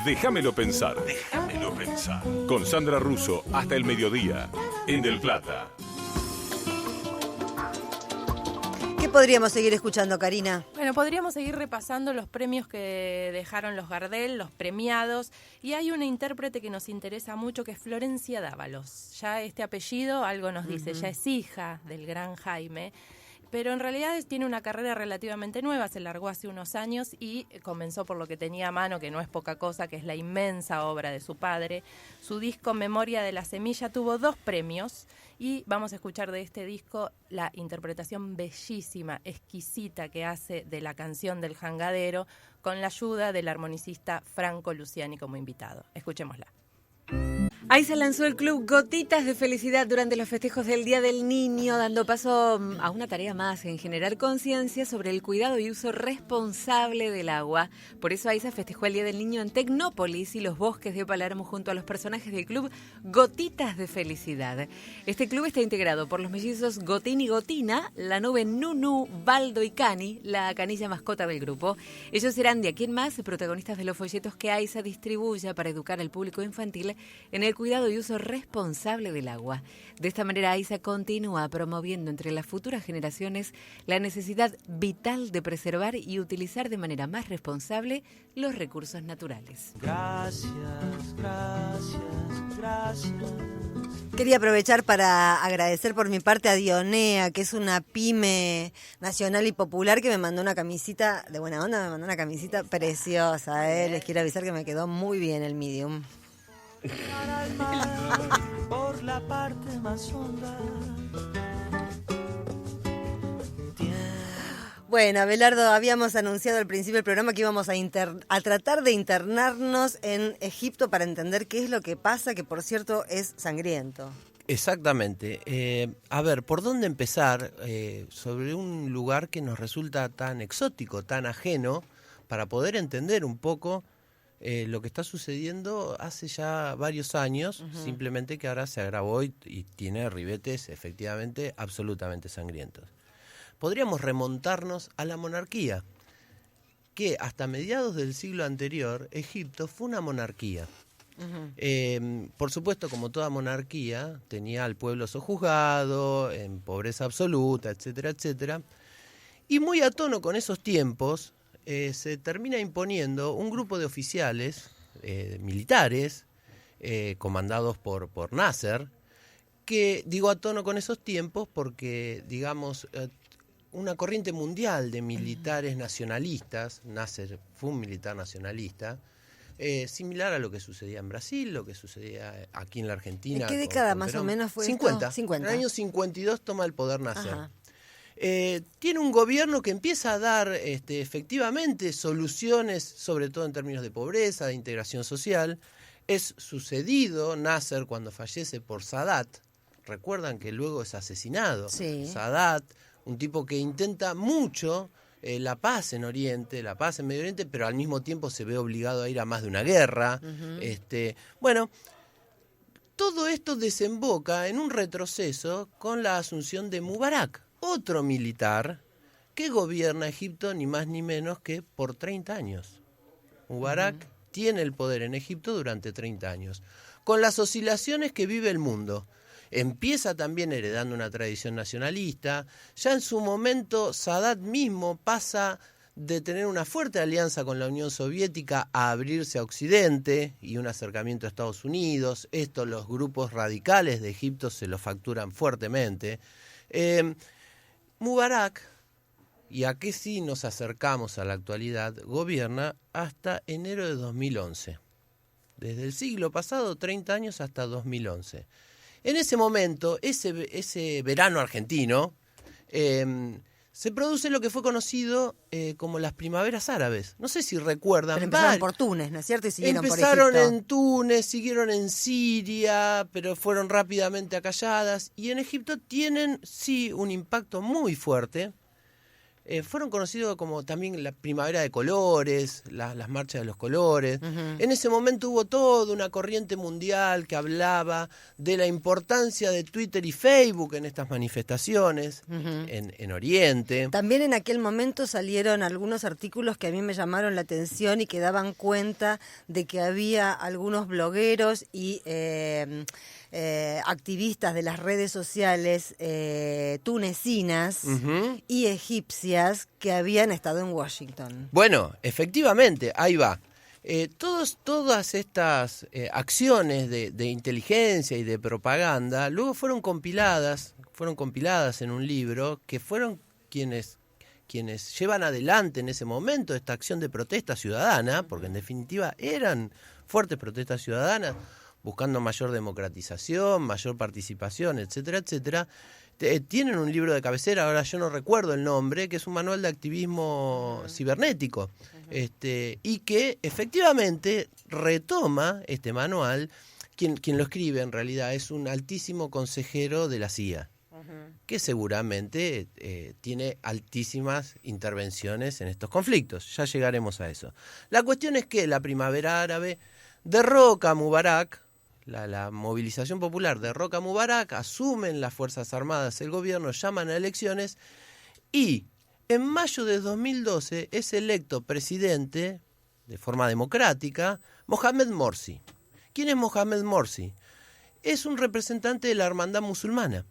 Déjamelo pensar. Con Sandra Russo hasta el mediodía, en Del Plata. ¿Qué podríamos seguir escuchando, Karina? Bueno, podríamos seguir repasando los premios que dejaron los Gardel, los premiados, y hay una intérprete que nos interesa mucho, que es Florencia Dávalos. Ya este apellido algo nos dice, ya es hija del gran Jaime, pero en realidad tiene una carrera relativamente nueva, se largó hace unos años y comenzó por lo que tenía a mano, que no es poca cosa, que es la inmensa obra de su padre. Su disco Memoria de la Semilla tuvo 2 premios y vamos a escuchar de este disco la interpretación bellísima, exquisita que hace de la canción del Jangadero con la ayuda del armonicista Franco Luciani como invitado. Escuchémosla. Ahí se lanzó el club Gotitas de Felicidad durante los festejos del Día del Niño, dando paso a una tarea más, en generar conciencia sobre el cuidado y uso responsable del agua. Por eso AISA festejó el Día del Niño en Tecnópolis y los bosques de Palermo junto a los personajes del club Gotitas de Felicidad. Este club está integrado por los mellizos Gotín y Gotina, la nube Nunu, Baldo y Cani, la canilla mascota del grupo. Ellos serán de aquí en más protagonistas de los folletos que AISA distribuya para educar al público infantil en el cuidado y uso responsable del agua. De esta manera, AISA continúa promoviendo entre las futuras generaciones la necesidad vital de preservar y utilizar de manera más responsable los recursos naturales. Gracias, gracias, gracias. Quería aprovechar para agradecer por mi parte a Dionea, que es una pyme nacional y popular que me mandó una camisita de buena onda, me mandó una camisita preciosa. Les quiero avisar que me quedó muy bien el medium. Por la parte más honda. Bueno, Abelardo, habíamos anunciado al principio del programa que íbamos a tratar de internarnos en Egipto para entender qué es lo que pasa, que por cierto es sangriento. Exactamente. A ver, ¿por dónde empezar sobre un lugar que nos resulta tan exótico, tan ajeno, para poder entender un poco lo que está sucediendo hace ya varios años, simplemente que ahora se agravó y tiene ribetes efectivamente absolutamente sangrientos? Podríamos remontarnos a la monarquía, que hasta mediados del siglo anterior, Egipto fue una monarquía. Por supuesto, como toda monarquía, tenía al pueblo sojuzgado, en pobreza absoluta, etcétera, etcétera. Y muy a tono con esos tiempos, se termina imponiendo un grupo de oficiales militares, comandados por Nasser, que digo a tono con esos tiempos porque, digamos, una corriente mundial de militares nacionalistas, Nasser fue un militar nacionalista, similar a lo que sucedía en Brasil, lo que sucedía aquí en la Argentina. ¿En qué década más o menos fue 50. esto? 50. En el año 52 toma el poder Nasser. Tiene un gobierno que empieza a dar efectivamente soluciones, sobre todo en términos de pobreza, de integración social. Es sucedido Nasser cuando fallece por Sadat. Recuerdan que luego es asesinado. Sí. Sadat, un tipo que intenta mucho la paz en Oriente, la paz en Medio Oriente, pero al mismo tiempo se ve obligado a ir a más de una guerra. Bueno, todo esto desemboca en un retroceso con la asunción de Mubarak, otro militar que gobierna Egipto ni más ni menos que por 30 años. Mubarak tiene el poder en Egipto durante 30 años, con las oscilaciones que vive el mundo. Empieza también heredando una tradición nacionalista. Ya en su momento Sadat mismo pasa de tener una fuerte alianza con la Unión Soviética a abrirse a Occidente y un acercamiento a Estados Unidos. Esto los grupos radicales de Egipto se lo facturan fuertemente. Mubarak, y a qué sí nos acercamos a la actualidad, gobierna hasta enero de 2011. Desde el siglo pasado, 30 años hasta 2011. En ese momento, ese verano argentino, se produce lo que fue conocido como las primaveras árabes. No sé si recuerdan. Pero empezaron por Túnez, ¿no es cierto? Y siguieron empezaron por Egipto. en Túnez, siguieron en Siria, pero fueron rápidamente acalladas. Y en Egipto tienen, sí, un impacto muy fuerte. Fueron conocidos como también la primavera de colores, las marchas de los colores. En ese momento hubo toda una corriente mundial que hablaba de la importancia de Twitter y Facebook en estas manifestaciones en Oriente. También en aquel momento salieron algunos artículos que a mí me llamaron la atención y que daban cuenta de que había algunos blogueros y activistas de las redes sociales tunecinas y egipcias que habían estado en Washington. Bueno, efectivamente, ahí va. Todas estas acciones de inteligencia y de propaganda luego fueron compiladas en un libro que fueron quienes llevan adelante en ese momento esta acción de protesta ciudadana, porque en definitiva eran fuertes protestas ciudadanas, buscando mayor democratización, mayor participación, etcétera, etcétera. Tienen un libro de cabecera, ahora yo no recuerdo el nombre, que es un manual de activismo cibernético, y que efectivamente retoma este manual. Quien lo escribe en realidad es un altísimo consejero de la CIA, que seguramente tiene altísimas intervenciones en estos conflictos. Ya llegaremos a eso. La cuestión es que la primavera árabe derroca a Mubarak. La movilización popular derroca a Mubarak, asumen las Fuerzas Armadas el gobierno, llaman a elecciones y en mayo de 2012 es electo presidente de forma democrática Mohamed Morsi. ¿Quién es Mohamed Morsi? Es un representante de la hermandad musulmana.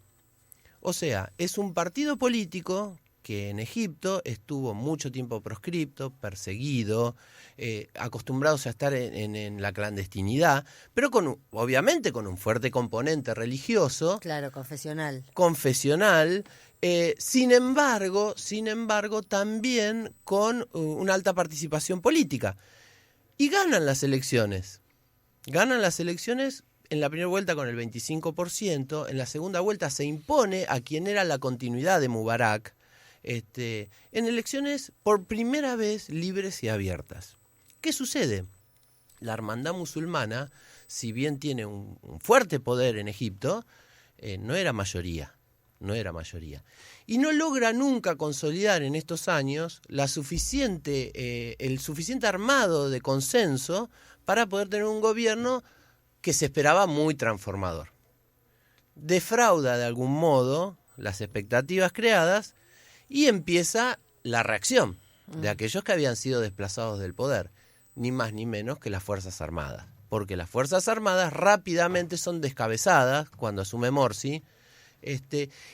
O sea, es un partido político que en Egipto estuvo mucho tiempo proscripto, perseguido, acostumbrados a estar en la clandestinidad, pero obviamente con un fuerte componente religioso. Claro, confesional. Sin embargo, también con una alta participación política. Y ganan las elecciones. En la primera vuelta con el 25%, en la segunda vuelta se impone a quien era la continuidad de Mubarak, en elecciones por primera vez libres y abiertas. ¿Qué sucede? La hermandad musulmana, si bien tiene un fuerte poder en Egipto, no era mayoría. Y no logra nunca consolidar en estos años el suficiente armado de consenso para poder tener un gobierno que se esperaba muy transformador. Defrauda de algún modo las expectativas creadas y empieza la reacción de aquellos que habían sido desplazados del poder, ni más ni menos que las Fuerzas Armadas. Porque las Fuerzas Armadas rápidamente son descabezadas cuando asume Morsi,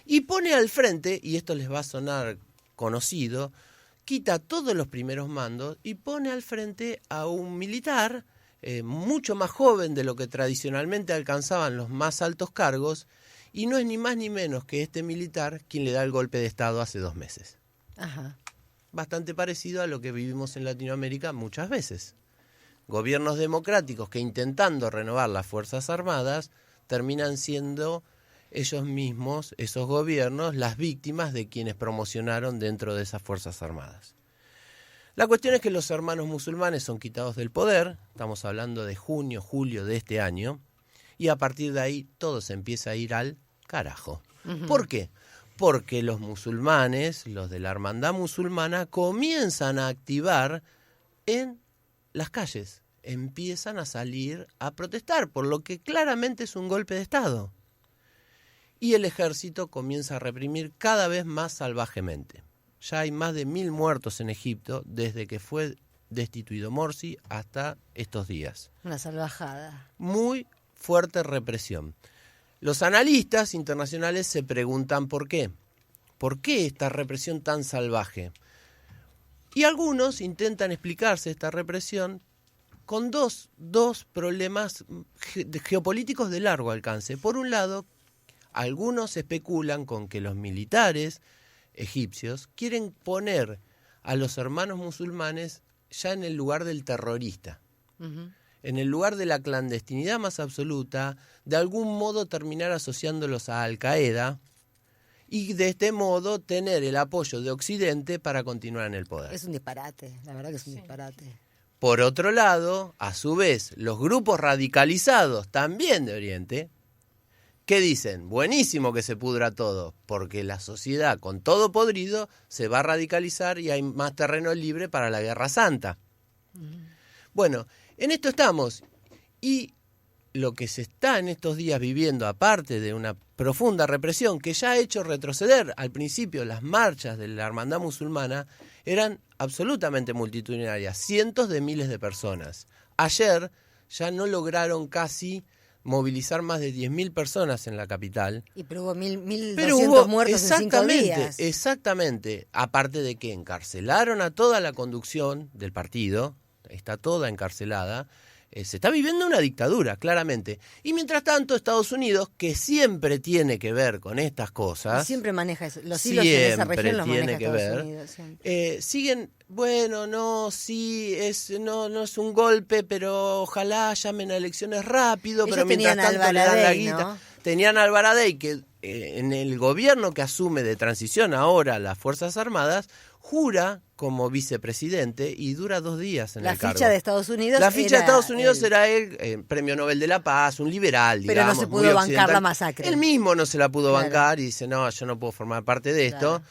y pone al frente, y esto les va a sonar conocido, quita todos los primeros mandos y pone al frente a un militar mucho más joven de lo que tradicionalmente alcanzaban los más altos cargos, y no es ni más ni menos que este militar quien le da el golpe de Estado hace 2 meses. Ajá. Bastante parecido a lo que vivimos en Latinoamérica muchas veces. Gobiernos democráticos que, intentando renovar las Fuerzas Armadas, terminan siendo ellos mismos, esos gobiernos, las víctimas de quienes promocionaron dentro de esas Fuerzas Armadas. La cuestión es que los hermanos musulmanes son quitados del poder, estamos hablando de junio, julio de este año, y a partir de ahí todo se empieza a ir al carajo. Uh-huh. ¿Por qué? Porque los musulmanes, los de la hermandad musulmana, comienzan a activar en las calles, empiezan a salir a protestar, por lo que claramente es un golpe de Estado. Y el ejército comienza a reprimir cada vez más salvajemente. Ya hay más de 1000 muertos en Egipto desde que fue destituido Morsi hasta estos días. Una salvajada. Muy fuerte represión. Los analistas internacionales se preguntan por qué. ¿Por qué esta represión tan salvaje? Y algunos intentan explicarse esta represión con dos problemas geopolíticos de largo alcance. Por un lado, algunos especulan con que los militares egipcios quieren poner a los hermanos musulmanes ya en el lugar del terrorista, uh-huh, en el lugar de la clandestinidad más absoluta, de algún modo terminar asociándolos a Al-Qaeda y de este modo tener el apoyo de Occidente para continuar en el poder. Es un disparate, la verdad que es un disparate. Por otro lado, a su vez, los grupos radicalizados también de Oriente, ¿qué dicen? Buenísimo que se pudra todo, porque la sociedad con todo podrido se va a radicalizar y hay más terreno libre para la Guerra Santa. Bueno, en esto estamos. Y lo que se está en estos días viviendo, aparte de una profunda represión que ya ha hecho retroceder, al principio las marchas de la hermandad musulmana eran absolutamente multitudinarias, cientos de miles de personas. Ayer ya no lograron casi movilizar más de 10.000 personas en la capital. Pero hubo 1.200 muertos en 5 días. Exactamente. Aparte de que encarcelaron a toda la conducción del partido, está toda encarcelada. Se está viviendo una dictadura, claramente. Y mientras tanto, Estados Unidos, que siempre tiene que ver con estas cosas... Y siempre maneja eso. Los hilos en esa región los maneja Estados Unidos. Siguen, bueno, no es un golpe, pero ojalá llamen a elecciones rápido. Ellos pero mientras tanto Albaradei, le dan la guita. ¿no? Tenían a Albaradei, que en el gobierno que asume de transición ahora las Fuerzas Armadas, jura como vicepresidente y dura 2 días en el cargo. La ficha de Estados Unidos era el Premio Nobel de la Paz, un liberal, digamos. Pero no se pudo bancar la masacre. Él mismo no se la pudo bancar y dice, no, yo no puedo formar parte de esto.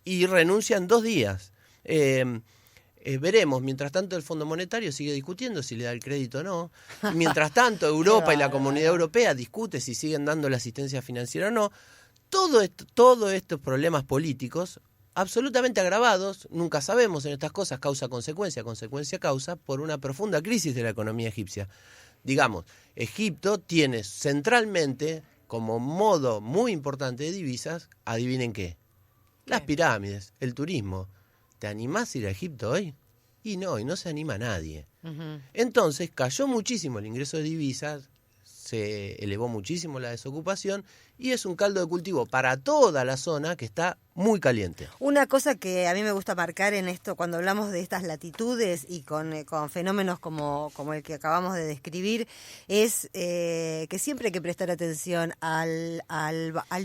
Y renuncia en 2 días. Veremos, mientras tanto el Fondo Monetario sigue discutiendo si le da el crédito o no. Mientras tanto Europa y la Comunidad Europea discute si siguen dando la asistencia financiera o no. Todos estos problemas políticos absolutamente agravados, nunca sabemos en estas cosas, causa-consecuencia, consecuencia-causa, por una profunda crisis de la economía egipcia. Digamos, Egipto tiene centralmente, como modo muy importante de divisas, adivinen qué, Las pirámides, el turismo. ¿Te animás a ir a Egipto hoy? Y no se anima nadie. Entonces cayó muchísimo el ingreso de divisas, se elevó muchísimo la desocupación y es un caldo de cultivo para toda la zona que está muy caliente. Una cosa que a mí me gusta marcar en esto, cuando hablamos de estas latitudes y con fenómenos como el que acabamos de describir, es que siempre hay que prestar atención al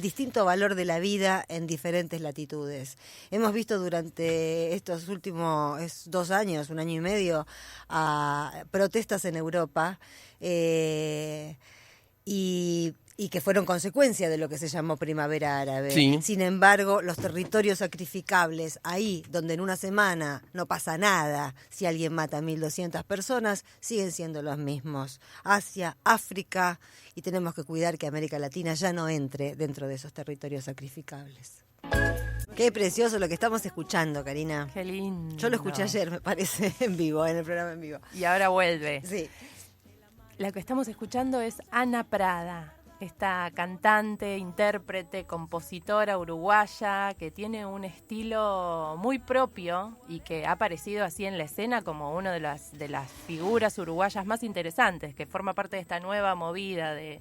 distinto valor de la vida en diferentes latitudes. Hemos visto durante estos últimos 2 años, 1 año y medio, protestas en Europa, y que fueron consecuencia de lo que se llamó primavera árabe. Sí. Sin embargo, los territorios sacrificables, ahí donde en una semana no pasa nada si alguien mata a 1.200 personas, siguen siendo los mismos. Asia, África, y tenemos que cuidar que América Latina ya no entre dentro de esos territorios sacrificables. Qué precioso lo que estamos escuchando, Karina. Qué lindo. Yo lo escuché ayer, me parece, en vivo, en el programa en vivo. Y ahora vuelve. Sí. La que estamos escuchando es Ana Prada, esta cantante, intérprete, compositora uruguaya que tiene un estilo muy propio y que ha aparecido así en la escena como una de las figuras uruguayas más interesantes, que forma parte de esta nueva movida de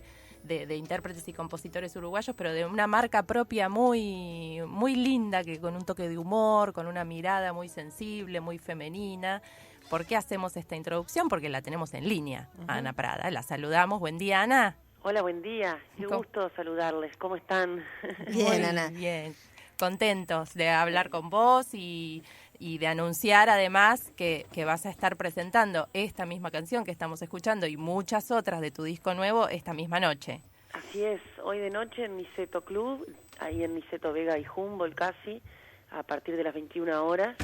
intérpretes y compositores uruguayos, pero de una marca propia muy, muy linda, que con un toque de humor, con una mirada muy sensible, muy femenina. ¿Por qué hacemos esta introducción? Porque la tenemos en línea, Ana Prada. La saludamos. Buen día, Ana. Hola, buen día. Qué gusto saludarles. ¿Cómo están? Bien, Ana. Bien. Contentos de hablar con vos y de anunciar además que vas a estar presentando esta misma canción que estamos escuchando y muchas otras de tu disco nuevo esta misma noche. Así es. Hoy de noche en Niceto Club, ahí en Niceto Vega y Humboldt casi, a partir de las 21 horas.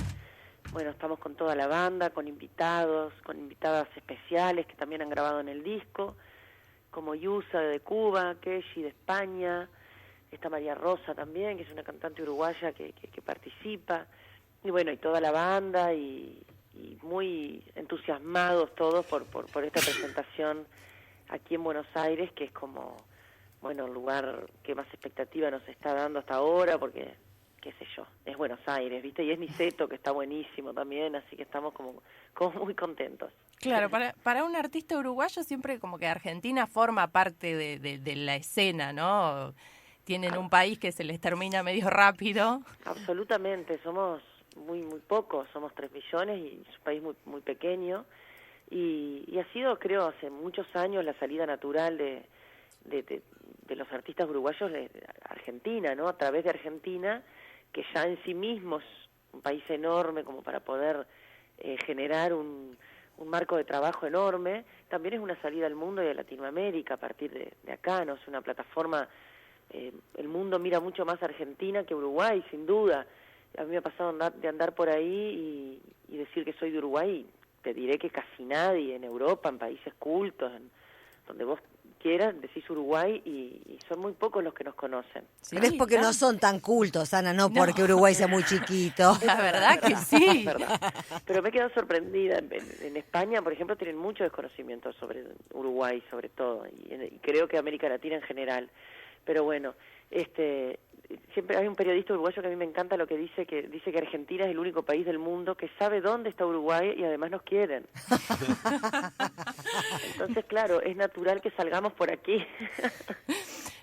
Bueno, estamos con toda la banda, con invitados, con invitadas especiales que también han grabado en el disco, como Yusa de Cuba, Keshi de España, está María Rosa también, que es una cantante uruguaya que participa, y bueno, y toda la banda, y muy entusiasmados todos por esta presentación aquí en Buenos Aires, que es como, bueno, el lugar que más expectativa nos está dando hasta ahora, porque qué sé yo, es Buenos Aires, ¿viste? Y es Niceto, que está buenísimo también, así que estamos como muy contentos. Claro, para un artista uruguayo siempre como que Argentina forma parte de la escena, ¿no? Tienen un país que se les termina medio rápido. Absolutamente, somos muy pocos, somos 3 millones y es un país muy pequeño. Y ha sido, creo, hace muchos años la salida natural de los artistas uruguayos de Argentina, ¿no? A través de Argentina, que ya en sí mismo es un país enorme como para poder generar un marco de trabajo enorme, también es una salida al mundo y a Latinoamérica a partir de acá, ¿no? Es una plataforma, el mundo mira mucho más a Argentina que Uruguay, sin duda. A mí me ha pasado de andar por ahí y decir que soy de Uruguay, te diré que casi nadie en Europa, en países cultos, donde vos quieras, decís Uruguay y son muy pocos los que nos conocen. Sí, pero es porque no son tan cultos, Ana, no porque Uruguay sea muy chiquito. La verdad que sí. Verdad. Pero me he quedado sorprendida. En España, por ejemplo, tienen mucho desconocimiento sobre Uruguay, sobre todo, y creo que América Latina en general. Pero bueno, siempre hay un periodista uruguayo que a mí me encanta lo que dice que Argentina es el único país del mundo que sabe dónde está Uruguay y además nos quieren. Entonces, claro, es natural que salgamos por aquí.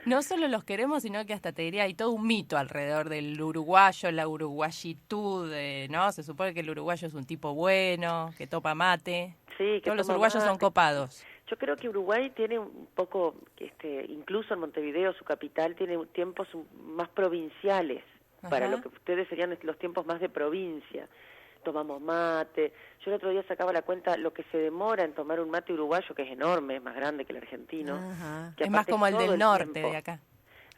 No solo los queremos, sino que hasta te diría, hay todo un mito alrededor del uruguayo, la uruguayitud, ¿no? Se supone que el uruguayo es un tipo bueno, que topa mate. Sí, que todos los toma uruguayos mate. son copados. Yo creo que Uruguay tiene un poco, incluso en Montevideo, su capital, tiene tiempos más provinciales, para lo que ustedes serían los tiempos más de provincia. Tomamos mate. Yo el otro día sacaba la cuenta lo que se demora en tomar un mate uruguayo, que es enorme, es más grande que el argentino. Es más como el del norte de acá.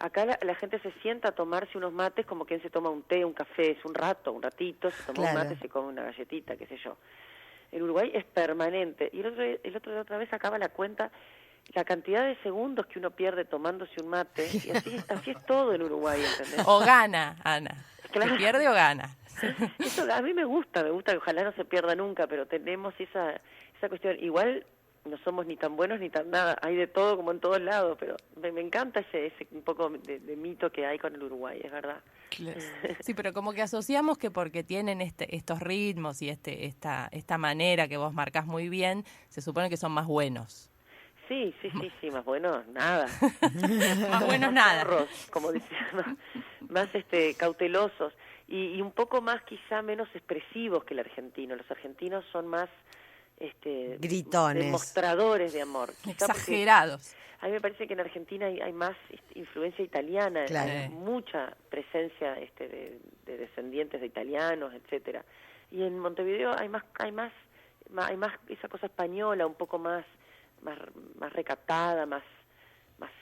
Acá la gente se sienta a tomarse unos mates como quien se toma un té, un café, es un ratito, se toma un mate, se come una galletita, qué sé yo. En Uruguay es permanente. Y el otro otra vez sacaba la cuenta, la cantidad de segundos que uno pierde tomándose un mate, y así es todo en Uruguay, ¿entendés? O gana, Ana. Claro. ¿Se pierde o gana? Eso a mí me gusta que ojalá no se pierda nunca, pero tenemos esa cuestión. Igual no somos ni tan buenos ni tan nada, hay de todo como en todos lados, pero me encanta ese un poco de mito que hay con el Uruguay, es verdad. Sí, pero como que asociamos que porque tienen estos ritmos y esta manera que vos marcás muy bien, se supone que son más buenos. Sí, más bueno, nada. Más buenos nada. Zorros, como decía, más cautelosos y un poco más, quizá menos expresivos que el argentino. Los argentinos son más gritones, demostradores de amor. Exagerados. A mí me parece que en Argentina hay más influencia italiana, claro. Hay mucha presencia de descendientes de italianos, etcétera. Y en Montevideo hay más esa cosa española, un poco más recatada, más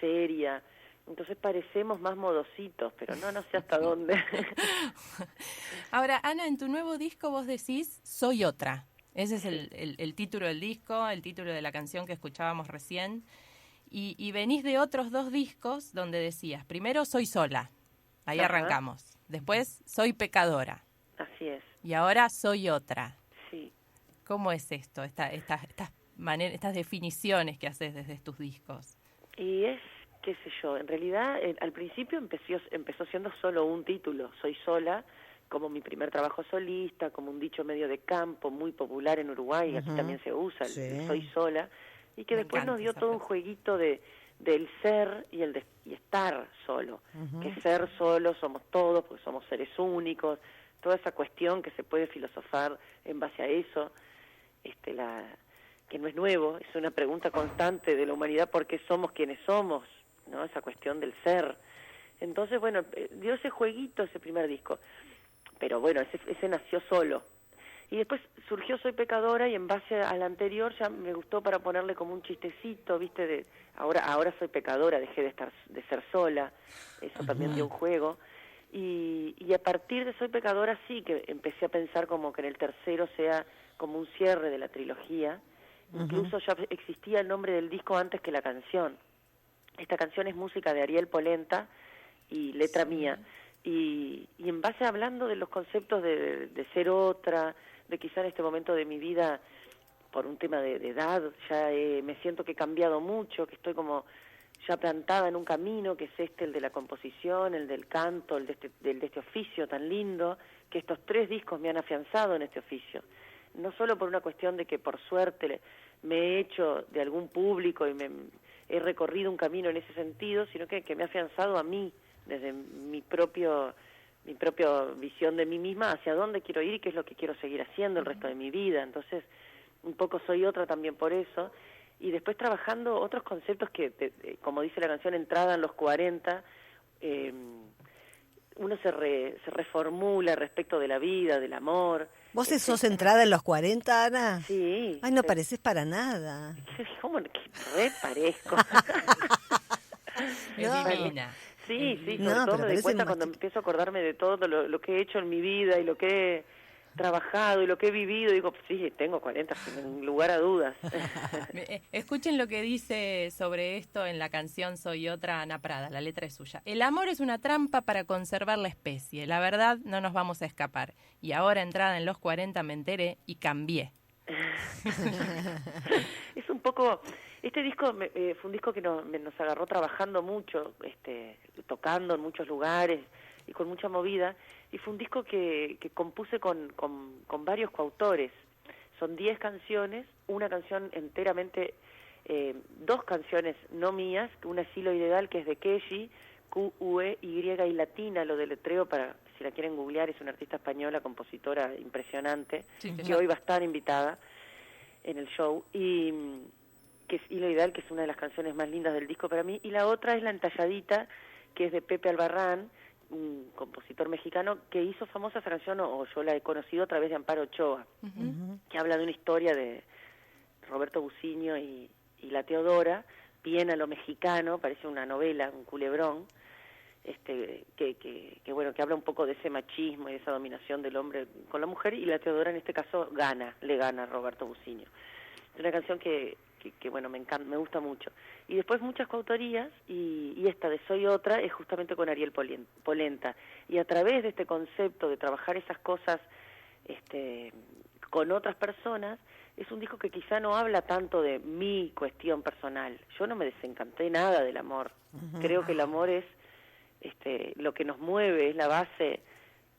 seria. Entonces parecemos más modositos, pero no sé hasta dónde. Ahora, Ana, en tu nuevo disco vos decís Soy Otra. Ese es el título del disco, el título de la canción que escuchábamos recién. Y venís de otros 2 discos donde decías, primero Soy Sola, ahí Ajá. arrancamos. Después Soy Pecadora. Así es. Y ahora Soy Otra. Sí. ¿Cómo es esto, estas definiciones que haces desde tus discos? Y es, qué sé yo, en realidad al principio empezó siendo solo un título, Soy Sola, como mi primer trabajo solista, como un dicho medio de campo muy popular en Uruguay, aquí también se usa, el Soy Sola, y que después nos dio todo un jueguito del ser y y estar solo, que ser solo somos todos, porque somos seres únicos, toda esa cuestión que se puede filosofar en base a eso, que no es nuevo, es una pregunta constante de la humanidad, ¿por qué somos quienes somos? ¿No? Esa cuestión del ser. Entonces, bueno, dio ese jueguito ese primer disco, pero bueno, ese nació solo. Y después surgió Soy Pecadora y en base al anterior ya me gustó para ponerle como un chistecito, ¿viste? Ahora soy pecadora, dejé de ser sola, eso también dio un juego. Y a partir de Soy Pecadora sí que empecé a pensar como que en el tercero sea como un cierre de la trilogía. Incluso ya existía el nombre del disco antes que la canción. Esta canción es música de Ariel Polenta y letra mía. Y en base hablando de los conceptos de ser otra, de quizá en este momento de mi vida, por un tema de edad, ya me siento que he cambiado mucho, que estoy como ya plantada en un camino, que es el de la composición, el del canto, el de este oficio tan lindo, que estos 3 discos me han afianzado en este oficio. No solo por una cuestión de que por suerte me he hecho de algún público y he recorrido un camino en ese sentido, sino que me ha afianzado a mí, desde mi propia visión de mí misma, hacia dónde quiero ir y qué es lo que quiero seguir haciendo el resto de mi vida. Entonces, un poco Soy Otra también por eso. Y después trabajando otros conceptos que, como dice la canción, entrada en los 40, uno se reformula respecto de la vida, del amor. ¿Vos sos entrada en los 40, Ana? Sí. Ay, no pareces para nada. ¿Cómo que re parezco? Es divina. Sí, sobre todo me doy cuenta cuando empiezo a acordarme de todo lo que he hecho en mi vida y lo que he trabajado y lo que he vivido, digo, sí, tengo 40, sin lugar a dudas. Escuchen lo que dice sobre esto en la canción Soy Otra, Ana Prada, la letra es suya. El amor es una trampa para conservar la especie, la verdad no nos vamos a escapar. Y ahora entrada en los 40 me enteré y cambié. Es un poco... Este disco fue un disco que nos agarró trabajando mucho, tocando en muchos lugares y con mucha movida, y fue un disco que compuse con varios coautores. Son 10 canciones, una canción enteramente, 2 canciones no mías, una es Hilo Ilegal, que es de Keshi, Q-U-E-Y y latina, lo deletreo para, si la quieren googlear, es una artista española, compositora impresionante, que hoy va a estar invitada en el show, y que es Hilo Ideal, que es una de las canciones más lindas del disco para mí, y la otra es La Entalladita, que es de Pepe Albarrán, un compositor mexicano, que hizo famosa esa canción, o yo la he conocido a través de Amparo Ochoa, que habla de una historia de Roberto Buciño y la Teodora, bien a lo mexicano, parece una novela, un culebrón, que bueno, que habla un poco de ese machismo y de esa dominación del hombre con la mujer, y la Teodora en este caso le gana a Roberto Buciño. Es una canción que bueno, me encanta, me gusta mucho. Y después muchas coautorías, y esta de Soy Otra es justamente con Ariel Polenta. Y a través de este concepto de trabajar esas cosas con otras personas, es un disco que quizá no habla tanto de mi cuestión personal. Yo no me desencanté nada del amor. Creo que el amor es lo que nos mueve, es la base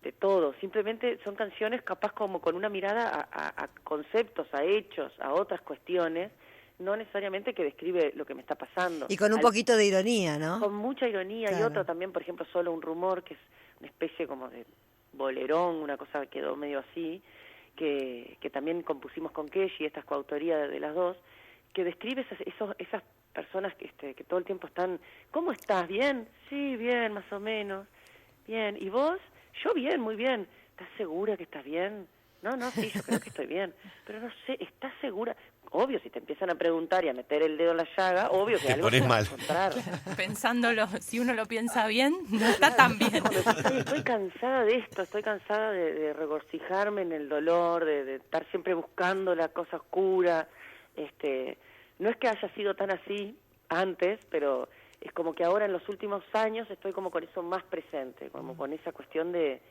de todo. Simplemente son canciones capaz como con una mirada a conceptos, a hechos, a otras cuestiones, no necesariamente que describe lo que me está pasando. Y con un poquito de ironía, ¿no? Con mucha ironía. Claro. Y otra también, por ejemplo, Solo un rumor, que es una especie como de bolerón, una cosa que quedó medio así, que también compusimos con Keshi, esta es coautoría de las dos, que describe esas personas que todo el tiempo están, ¿cómo estás? ¿Bien? Sí, bien, más o menos. Bien. ¿Y vos? Yo bien, muy bien. ¿Estás segura que estás bien? No, sí, yo creo que estoy bien. Pero no sé, ¿estás segura? Obvio, si te empiezan a preguntar y a meter el dedo en la llaga, obvio que te algo pones se va a mal. encontrar. Pensándolo, si uno lo piensa bien, no está tan bien. Estoy cansada de esto, estoy cansada de regocijarme en el dolor, de estar siempre buscando la cosa oscura. No es que haya sido tan así antes, pero es como que ahora en los últimos años estoy como con eso más presente, como con esa cuestión de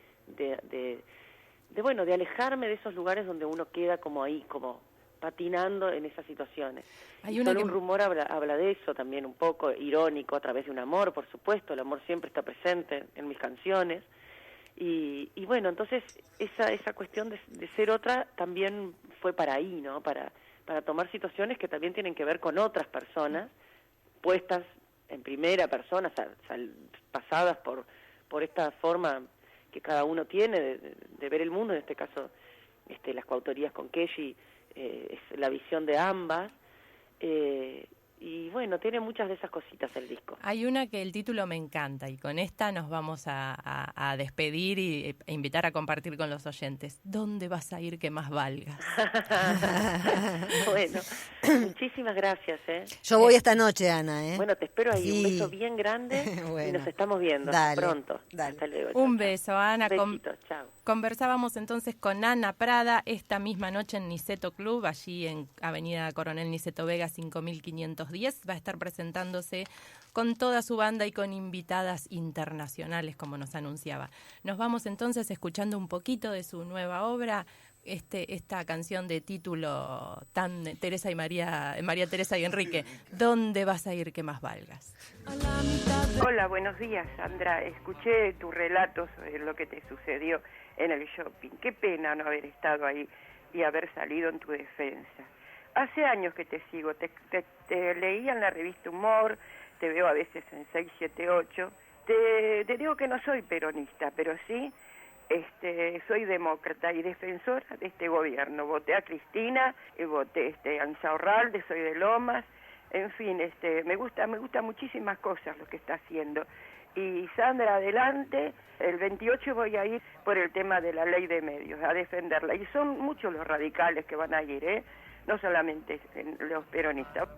alejarme de esos lugares donde uno queda como ahí, como patinando en esas situaciones. Hay Y una Solo que un rumor habla de eso también, un poco irónico, a través de un amor, por supuesto. El amor siempre está presente en mis canciones. Y bueno, entonces esa cuestión de ser otra también fue para ahí, ¿no? Para tomar situaciones que también tienen que ver con otras personas, puestas en primera persona, pasadas por esta forma que cada uno tiene de ver el mundo. En este caso, las coautorías con Keshi, es la visión de ambas, y bueno, tiene muchas de esas cositas el disco. Hay una que el título me encanta y con esta nos vamos a despedir e invitar a compartir con los oyentes. ¿Dónde vas a ir que más valgas? Bueno, muchísimas gracias. Yo voy esta noche, Ana. Bueno, te espero ahí. Sí. Un beso bien grande Bueno. y nos estamos viendo. Dale, Pronto. dale. Hasta luego. Un beso, Ana. Besito, chao. Conversábamos entonces con Ana Prada esta misma noche en Niceto Club, allí en Avenida Coronel Niceto Vega 5510. Va a estar presentándose con toda su banda y con invitadas internacionales, como nos anunciaba. Nos vamos entonces escuchando un poquito de su nueva obra, esta canción de título tan Teresa y María Teresa y Enrique, ¿dónde vas a ir que más valgas? Hola, buenos días, Sandra. Escuché tu relato sobre lo que te sucedió en el shopping. Qué pena no haber estado ahí y haber salido en tu defensa. Hace años que te sigo, te leía en la revista Humor, te veo a veces en 678. Te digo que no soy peronista, pero sí soy demócrata y defensora de este gobierno. Voté a Cristina, voté a Insaurralde, soy de Lomas. En fin, me gusta muchísimas cosas lo que está haciendo. Y Sandra, adelante, el 28 voy a ir por el tema de la ley de medios, a defenderla. Y son muchos los radicales que van a ir, no solamente los peronistas.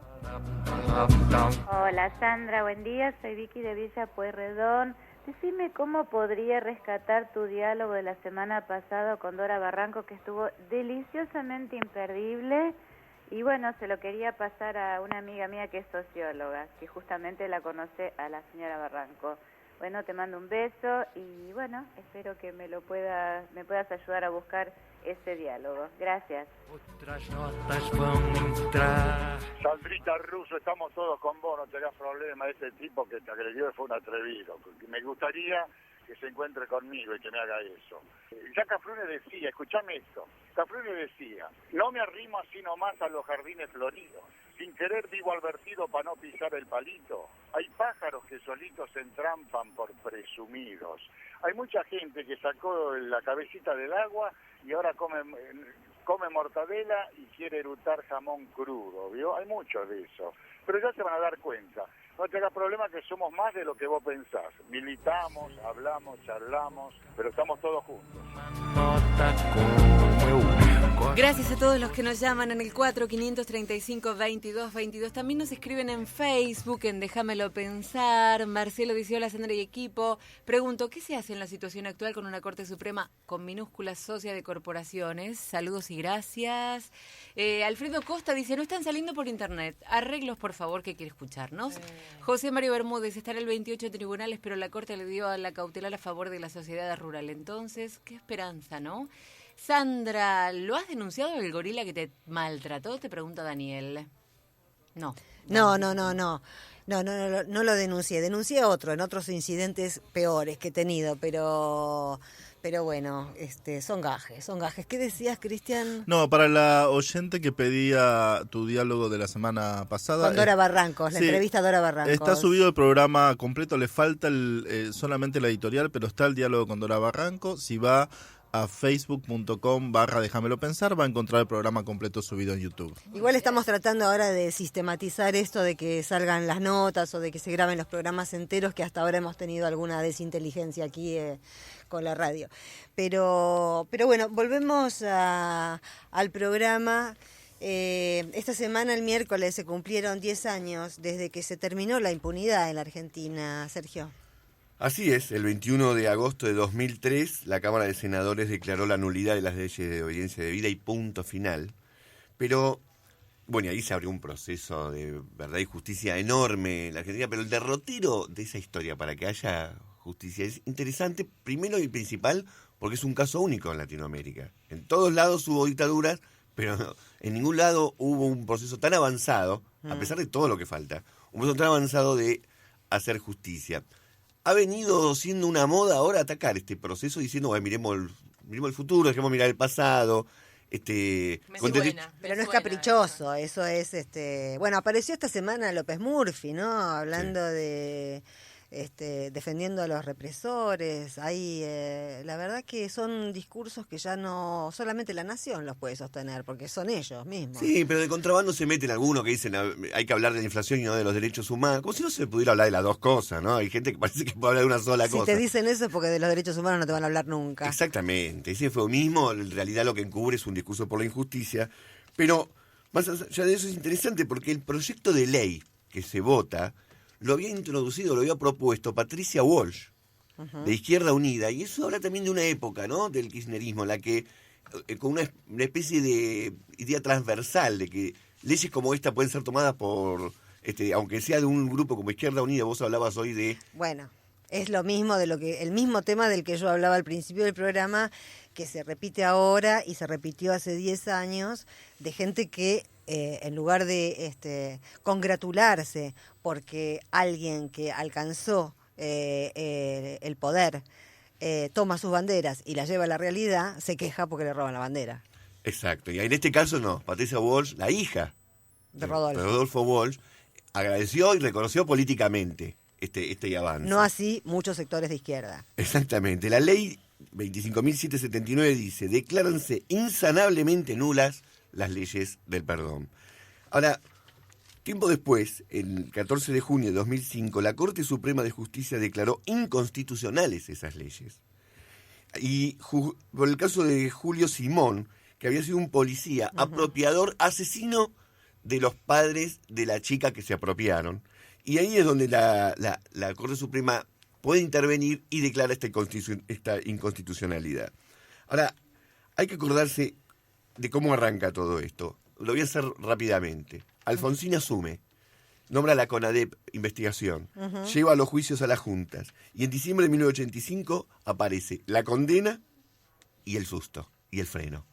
Hola Sandra, buen día, soy Vicky de Villa Pueyrredón. Decime cómo podría rescatar tu diálogo de la semana pasada con Dora Barranco, que estuvo deliciosamente imperdible. Y bueno, se lo quería pasar a una amiga mía que es socióloga, que justamente la conoce a la señora Barranco. Bueno, te mando un beso y bueno, espero que me puedas ayudar a buscar ese diálogo. Gracias. Sandrita Russo, estamos todos con vos, no tengas problema. Ese tipo que te agredió fue un atrevido. Me gustaría que se encuentre conmigo y que me haga eso. Ya Cafrune decía, escuchame esto, Cafrune decía, no me arrimo así nomás a los jardines floridos, sin querer digo al vertido para no pisar el palito. Hay pájaros que solitos se entrampan por presumidos. Hay mucha gente que sacó la cabecita del agua y ahora come mortadela y quiere erutar jamón crudo, ¿vio? Hay mucho de eso, pero ya se van a dar cuenta. No te hagas problema que somos más de lo que vos pensás. Militamos, hablamos, charlamos, pero estamos todos juntos. Gracias a todos los que nos llaman en el 4535-2222. También nos escriben en Facebook, en Déjamelo Pensar. Marcelo dice, hola Sandra y equipo. Pregunto, ¿qué se hace en la situación actual con una Corte Suprema con minúsculas socia de corporaciones? Saludos y gracias. Alfredo Costa dice, no están saliendo por internet. Arreglos, por favor, que quiere escucharnos. José Mario Bermúdez, estará el 28 tribunales, pero la Corte le dio a la cautelar a favor de la sociedad rural. Entonces, qué esperanza, ¿no? Sandra, ¿lo has denunciado el gorila que te maltrató? Te pregunta Daniel. No. No lo denuncié. Denuncié en otros incidentes peores que he tenido, pero bueno, son gajes. ¿Qué decías, Cristian? No, para la oyente que pedía tu diálogo de la semana pasada. Con Dora Barrancos, la entrevista a Dora Barrancos. Está subido el programa completo, le falta solamente la editorial, pero está el diálogo con Dora Barrancos. Si va a facebook.com/Déjamelo Pensar, va a encontrar el programa completo subido en YouTube. Igual estamos tratando ahora de sistematizar esto de que salgan las notas o de que se graben los programas enteros, que hasta ahora hemos tenido alguna desinteligencia aquí con la radio. Pero bueno, volvemos al programa. Esta semana, el miércoles, se cumplieron 10 años desde que se terminó la impunidad en la Argentina, Sergio. Así es, el 21 de agosto de 2003 la Cámara de Senadores declaró la nulidad de las leyes de obediencia debida y punto final. Pero, bueno, y ahí se abrió un proceso de verdad y justicia enorme en la Argentina, pero el derrotero de esa historia para que haya justicia es interesante, primero y principal, porque es un caso único en Latinoamérica. En todos lados hubo dictaduras, pero en ningún lado hubo un proceso tan avanzado, a pesar de todo lo que falta, un proceso tan avanzado de hacer justicia. Ha venido siendo una moda ahora atacar este proceso diciendo, miremos el futuro, dejemos mirar el pasado. Pero no es caprichoso, eso es... Bueno, apareció esta semana López Murphy, ¿no? Hablando de... defendiendo a los represores. Ahí, la verdad que son discursos que ya no solamente la nación los puede sostener, porque son ellos mismos. Sí, pero de contrabando se meten algunos que dicen hay que hablar de la inflación y no de los derechos humanos, como si no se pudiera hablar de las dos cosas, ¿no? Hay gente que parece que puede hablar de una sola cosa. Si te dicen eso es porque de los derechos humanos no te van a hablar nunca. Exactamente, ese eufemismo en realidad lo que encubre es un discurso por la injusticia, pero más allá de eso es interesante porque el proyecto de ley que se vota lo había introducido, lo había propuesto Patricia Walsh, de Izquierda Unida, y eso habla también de una época, ¿no?, del kirchnerismo, en la que, con una especie de idea transversal, de que leyes como esta pueden ser tomadas por, aunque sea de un grupo como Izquierda Unida. Vos hablabas hoy de... Bueno, es lo mismo el mismo tema del que yo hablaba al principio del programa, que se repite ahora y se repitió hace 10 años, de gente que en lugar de congratularse porque alguien que alcanzó el poder toma sus banderas y las lleva a la realidad, se queja porque le roban la bandera. Exacto, y en este caso no, Patricia Walsh, la hija de Rodolfo Walsh, agradeció y reconoció políticamente este avance. No así muchos sectores de izquierda. Exactamente, la ley 25.779 dice: decláranse insanablemente nulas las leyes del perdón. Ahora, tiempo después, el 14 de junio de 2005, la Corte Suprema de Justicia declaró inconstitucionales esas leyes. Y por el caso de Julio Simón, que había sido un policía apropiador, asesino de los padres de la chica que se apropiaron. Y ahí es donde la Corte Suprema puede intervenir y declara esta inconstitucionalidad. Ahora, hay que acordarse de cómo arranca todo esto. Lo voy a hacer rápidamente. Alfonsín asume, nombra la CONADEP investigación, lleva los juicios a las juntas, y en diciembre de 1985 aparece la condena y el susto, y el freno.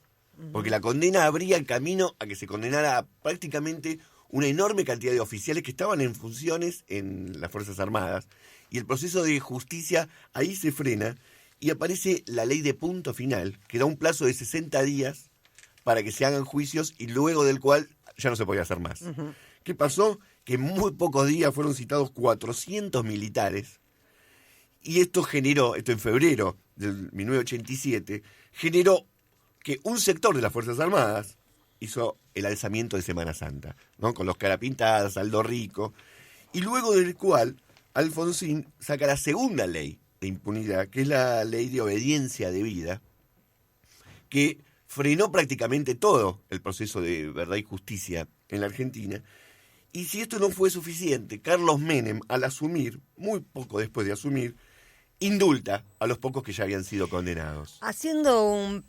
Porque la condena abría el camino a que se condenara prácticamente una enorme cantidad de oficiales que estaban en funciones en las Fuerzas Armadas, y el proceso de justicia ahí se frena, y aparece la ley de punto final, que da un plazo de 60 días para que se hagan juicios y luego del cual ya no se podía hacer más. ¿Qué pasó? Que en muy pocos días fueron citados 400 militares y esto en febrero del 1987, generó que un sector de las Fuerzas Armadas hizo el alzamiento de Semana Santa, ¿no?, con los carapintadas, Aldo Rico, y luego del cual Alfonsín saca la segunda ley de impunidad, que es la ley de obediencia debida, que frenó prácticamente todo el proceso de verdad y justicia en la Argentina. Y si esto no fue suficiente, Carlos Menem, al asumir, muy poco después de asumir, indulta a los pocos que ya habían sido condenados. Haciendo un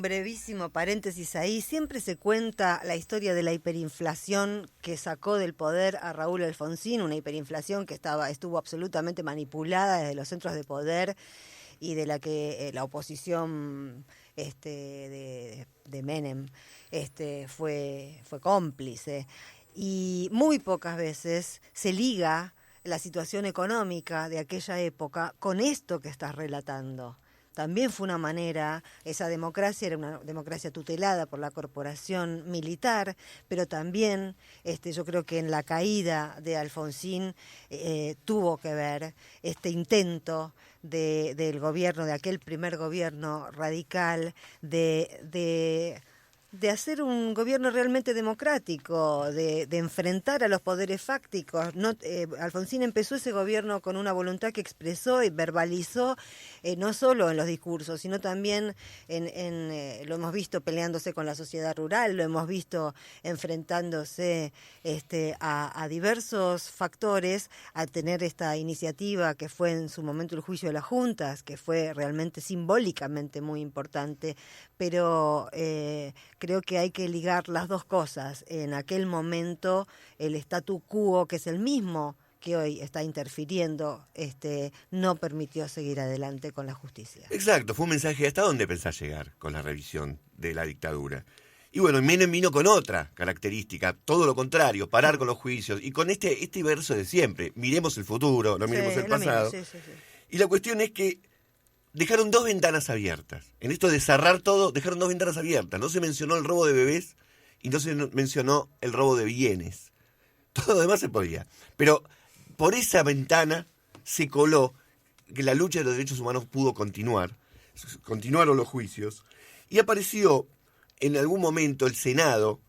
brevísimo paréntesis ahí, siempre se cuenta la historia de la hiperinflación que sacó del poder a Raúl Alfonsín, una hiperinflación que estuvo absolutamente manipulada desde los centros de poder y de la que la oposición de Menem, fue cómplice. Y muy pocas veces se liga la situación económica de aquella época con esto que estás relatando. También fue una manera, esa democracia era una democracia tutelada por la corporación militar, pero también yo creo que en la caída de Alfonsín tuvo que ver este intento del gobierno, de aquel primer gobierno radical, de hacer un gobierno realmente democrático, de enfrentar a los poderes fácticos. Alfonsín empezó ese gobierno con una voluntad que expresó y verbalizó, no solo en los discursos, sino también lo hemos visto peleándose con la sociedad rural, lo hemos visto enfrentándose a diversos factores, a tener esta iniciativa que fue en su momento el juicio de las juntas, que fue realmente simbólicamente muy importante, pero creo que hay que ligar las dos cosas. En aquel momento el statu quo, que es el mismo que hoy está interfiriendo, no permitió seguir adelante con la justicia. Exacto, fue un mensaje. ¿Hasta dónde pensás llegar con la revisión de la dictadura? Y bueno, Menem vino con otra característica, todo lo contrario, parar con los juicios, y con este verso de siempre: miremos el futuro, no miremos el pasado. Sí. Y la cuestión es que dejaron dos ventanas abiertas. En esto de cerrar todo, dejaron dos ventanas abiertas. No se mencionó el robo de bebés y no se mencionó el robo de bienes. Todo lo demás se podía. Pero por esa ventana se coló que la lucha de los derechos humanos pudo continuar. Continuaron los juicios. Y apareció en algún momento el Senado,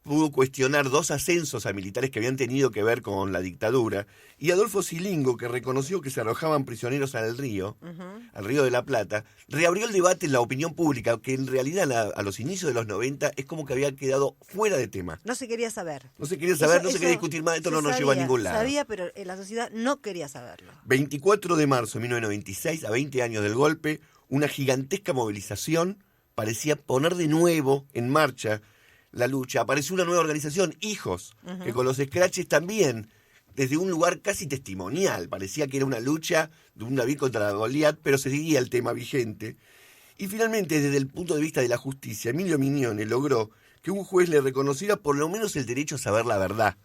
pudo cuestionar dos ascensos a militares que habían tenido que ver con la dictadura, y Adolfo Silingo, que reconoció que se arrojaban prisioneros al río de la Plata, reabrió el debate en la opinión pública, que en realidad a los inicios de los 90 es como que había quedado fuera de tema. No se quería saber. No se quería saber, no se quería discutir más, esto no nos llevó a ningún lado. Sabía, pero la sociedad no quería saberlo. 24 de marzo de 1996, a 20 años del golpe, una gigantesca movilización parecía poner de nuevo en marcha la lucha. Apareció una nueva organización, Hijos, que con los scratches también, desde un lugar casi testimonial, parecía que era una lucha de un David contra Goliat, pero se seguía el tema vigente. Y finalmente, desde el punto de vista de la justicia, Emilio Mignone logró que un juez le reconociera por lo menos el derecho a saber la verdad,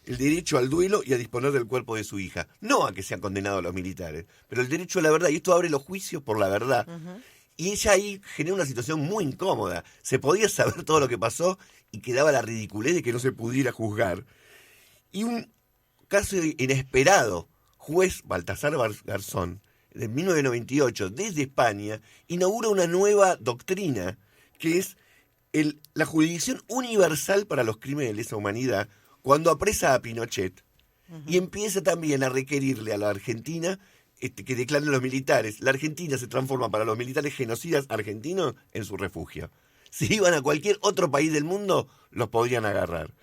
el derecho al duelo y a disponer del cuerpo de su hija. No a que sean condenados los militares, pero el derecho a la verdad, y esto abre los juicios por la verdad. Y ella ahí genera una situación muy incómoda. Se podía saber todo lo que pasó y quedaba la ridiculez de que no se pudiera juzgar. Y un caso inesperado, juez Baltasar Garzón, de 1998, desde España, inaugura una nueva doctrina, que es la jurisdicción universal para los crímenes de lesa humanidad, cuando apresa a Pinochet, y empieza también a requerirle a la Argentina que declaren los militares. La Argentina se transforma para los militares genocidas argentinos en su refugio. Si iban a cualquier otro país del mundo, los podrían agarrar.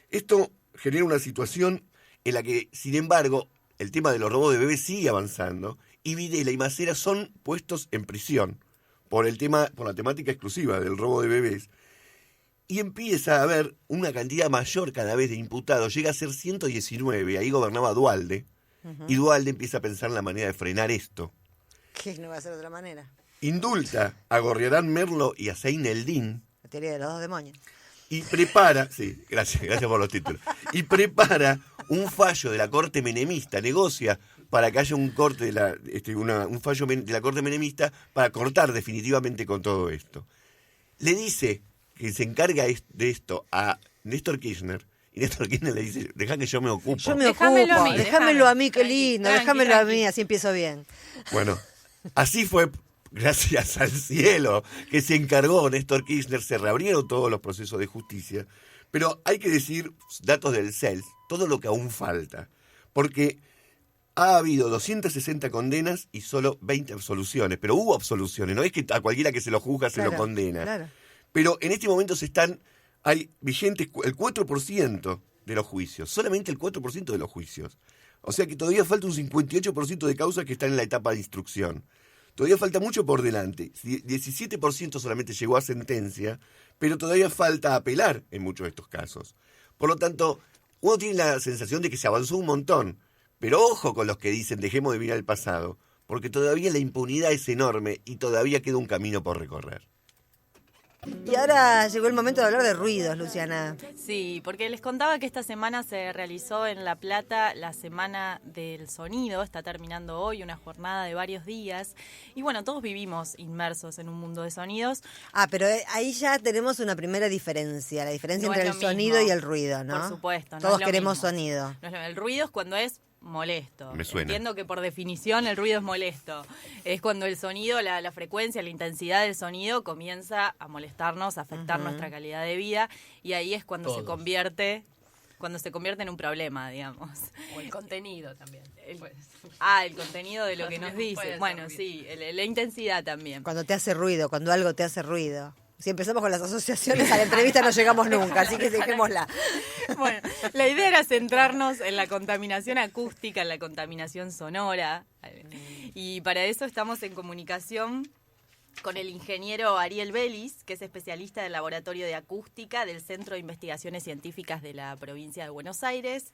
Esto genera una situación en la que, sin embargo, el tema de los robos de bebés sigue avanzando, y Videla y Macera son puestos en prisión por la temática exclusiva del robo de bebés, y empieza a haber una cantidad mayor cada vez de imputados. Llega a ser 119, ahí gobernaba Duhalde, y Duhalde empieza a pensar en la manera de frenar esto. ¿Qué no va a ser de otra manera? Indulta a Gorriarán Merlo y a Zein Eldin. La teoría de los dos demonios. Y prepara, sí, gracias por los títulos. Y prepara un fallo de la Corte Menemista, negocia para que haya un corte un fallo de la Corte Menemista para cortar definitivamente con todo esto. Le dice que se encarga de esto a Néstor Kirchner. Y Néstor Kirchner le dice: deja que yo me ocupo. Yo me ocupo, déjamelo a mí, qué lindo, déjamelo a mí, así empiezo bien. Bueno, así fue, gracias al cielo, que se encargó Néstor Kirchner, se reabrieron todos los procesos de justicia, pero hay que decir, datos del CELS, todo lo que aún falta, porque ha habido 260 condenas y solo 20 absoluciones, pero hubo absoluciones, no es que a cualquiera que se lo juzga se lo condena. Claro. Pero en este momento hay vigentes el 4% de los juicios, solamente el 4% de los juicios. O sea que todavía falta un 58% de causas que están en la etapa de instrucción. Todavía falta mucho por delante. 17% solamente llegó a sentencia, pero todavía falta apelar en muchos de estos casos. Por lo tanto, uno tiene la sensación de que se avanzó un montón, pero ojo con los que dicen dejemos de mirar el pasado, porque todavía la impunidad es enorme y todavía queda un camino por recorrer. Y ahora llegó el momento de hablar de ruidos, Luciana. Sí, porque les contaba que esta semana se realizó en La Plata la Semana del Sonido. Está terminando hoy una jornada de varios días. Y bueno, todos vivimos inmersos en un mundo de sonidos. Pero ahí ya tenemos una primera diferencia, la diferencia No entre es el lo sonido mismo. y el ruido, ¿no? Por supuesto. No Todos es lo queremos mismo. sonido. No es el ruido es cuando es molesto. Me suena. Entiendo que por definición el ruido es molesto. Es cuando el sonido, la frecuencia, la intensidad del sonido comienza a molestarnos, a afectar nuestra calidad de vida, y ahí es cuando se convierte en un problema, digamos. O el contenido también. El contenido de lo que nos dice. Bueno, sí, la intensidad también. Cuando te hace ruido, cuando algo te hace ruido. Si empezamos con las asociaciones, a la entrevista no llegamos nunca, así que dejémosla. Bueno, la idea era centrarnos en la contaminación acústica, en la contaminación sonora. Y para eso estamos en comunicación con el ingeniero Ariel Vélez, que es especialista del Laboratorio de Acústica del Centro de Investigaciones Científicas de la provincia de Buenos Aires.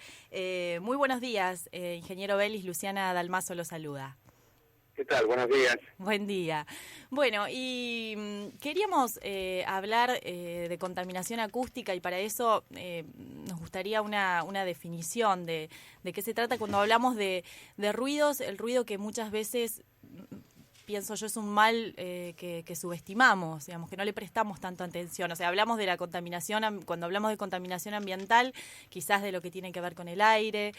Muy buenos días, ingeniero Vélez. Luciana Dalmazo lo saluda. ¿Qué tal? Buenos días. Buen día. Bueno, y queríamos hablar de contaminación acústica, y para eso nos gustaría una definición de qué se trata cuando hablamos de ruidos. El ruido, que muchas veces, pienso yo, es un mal que subestimamos, digamos, que no le prestamos tanto atención. O sea, hablamos de la contaminación, cuando hablamos de contaminación ambiental, quizás de lo que tiene que ver con el aire,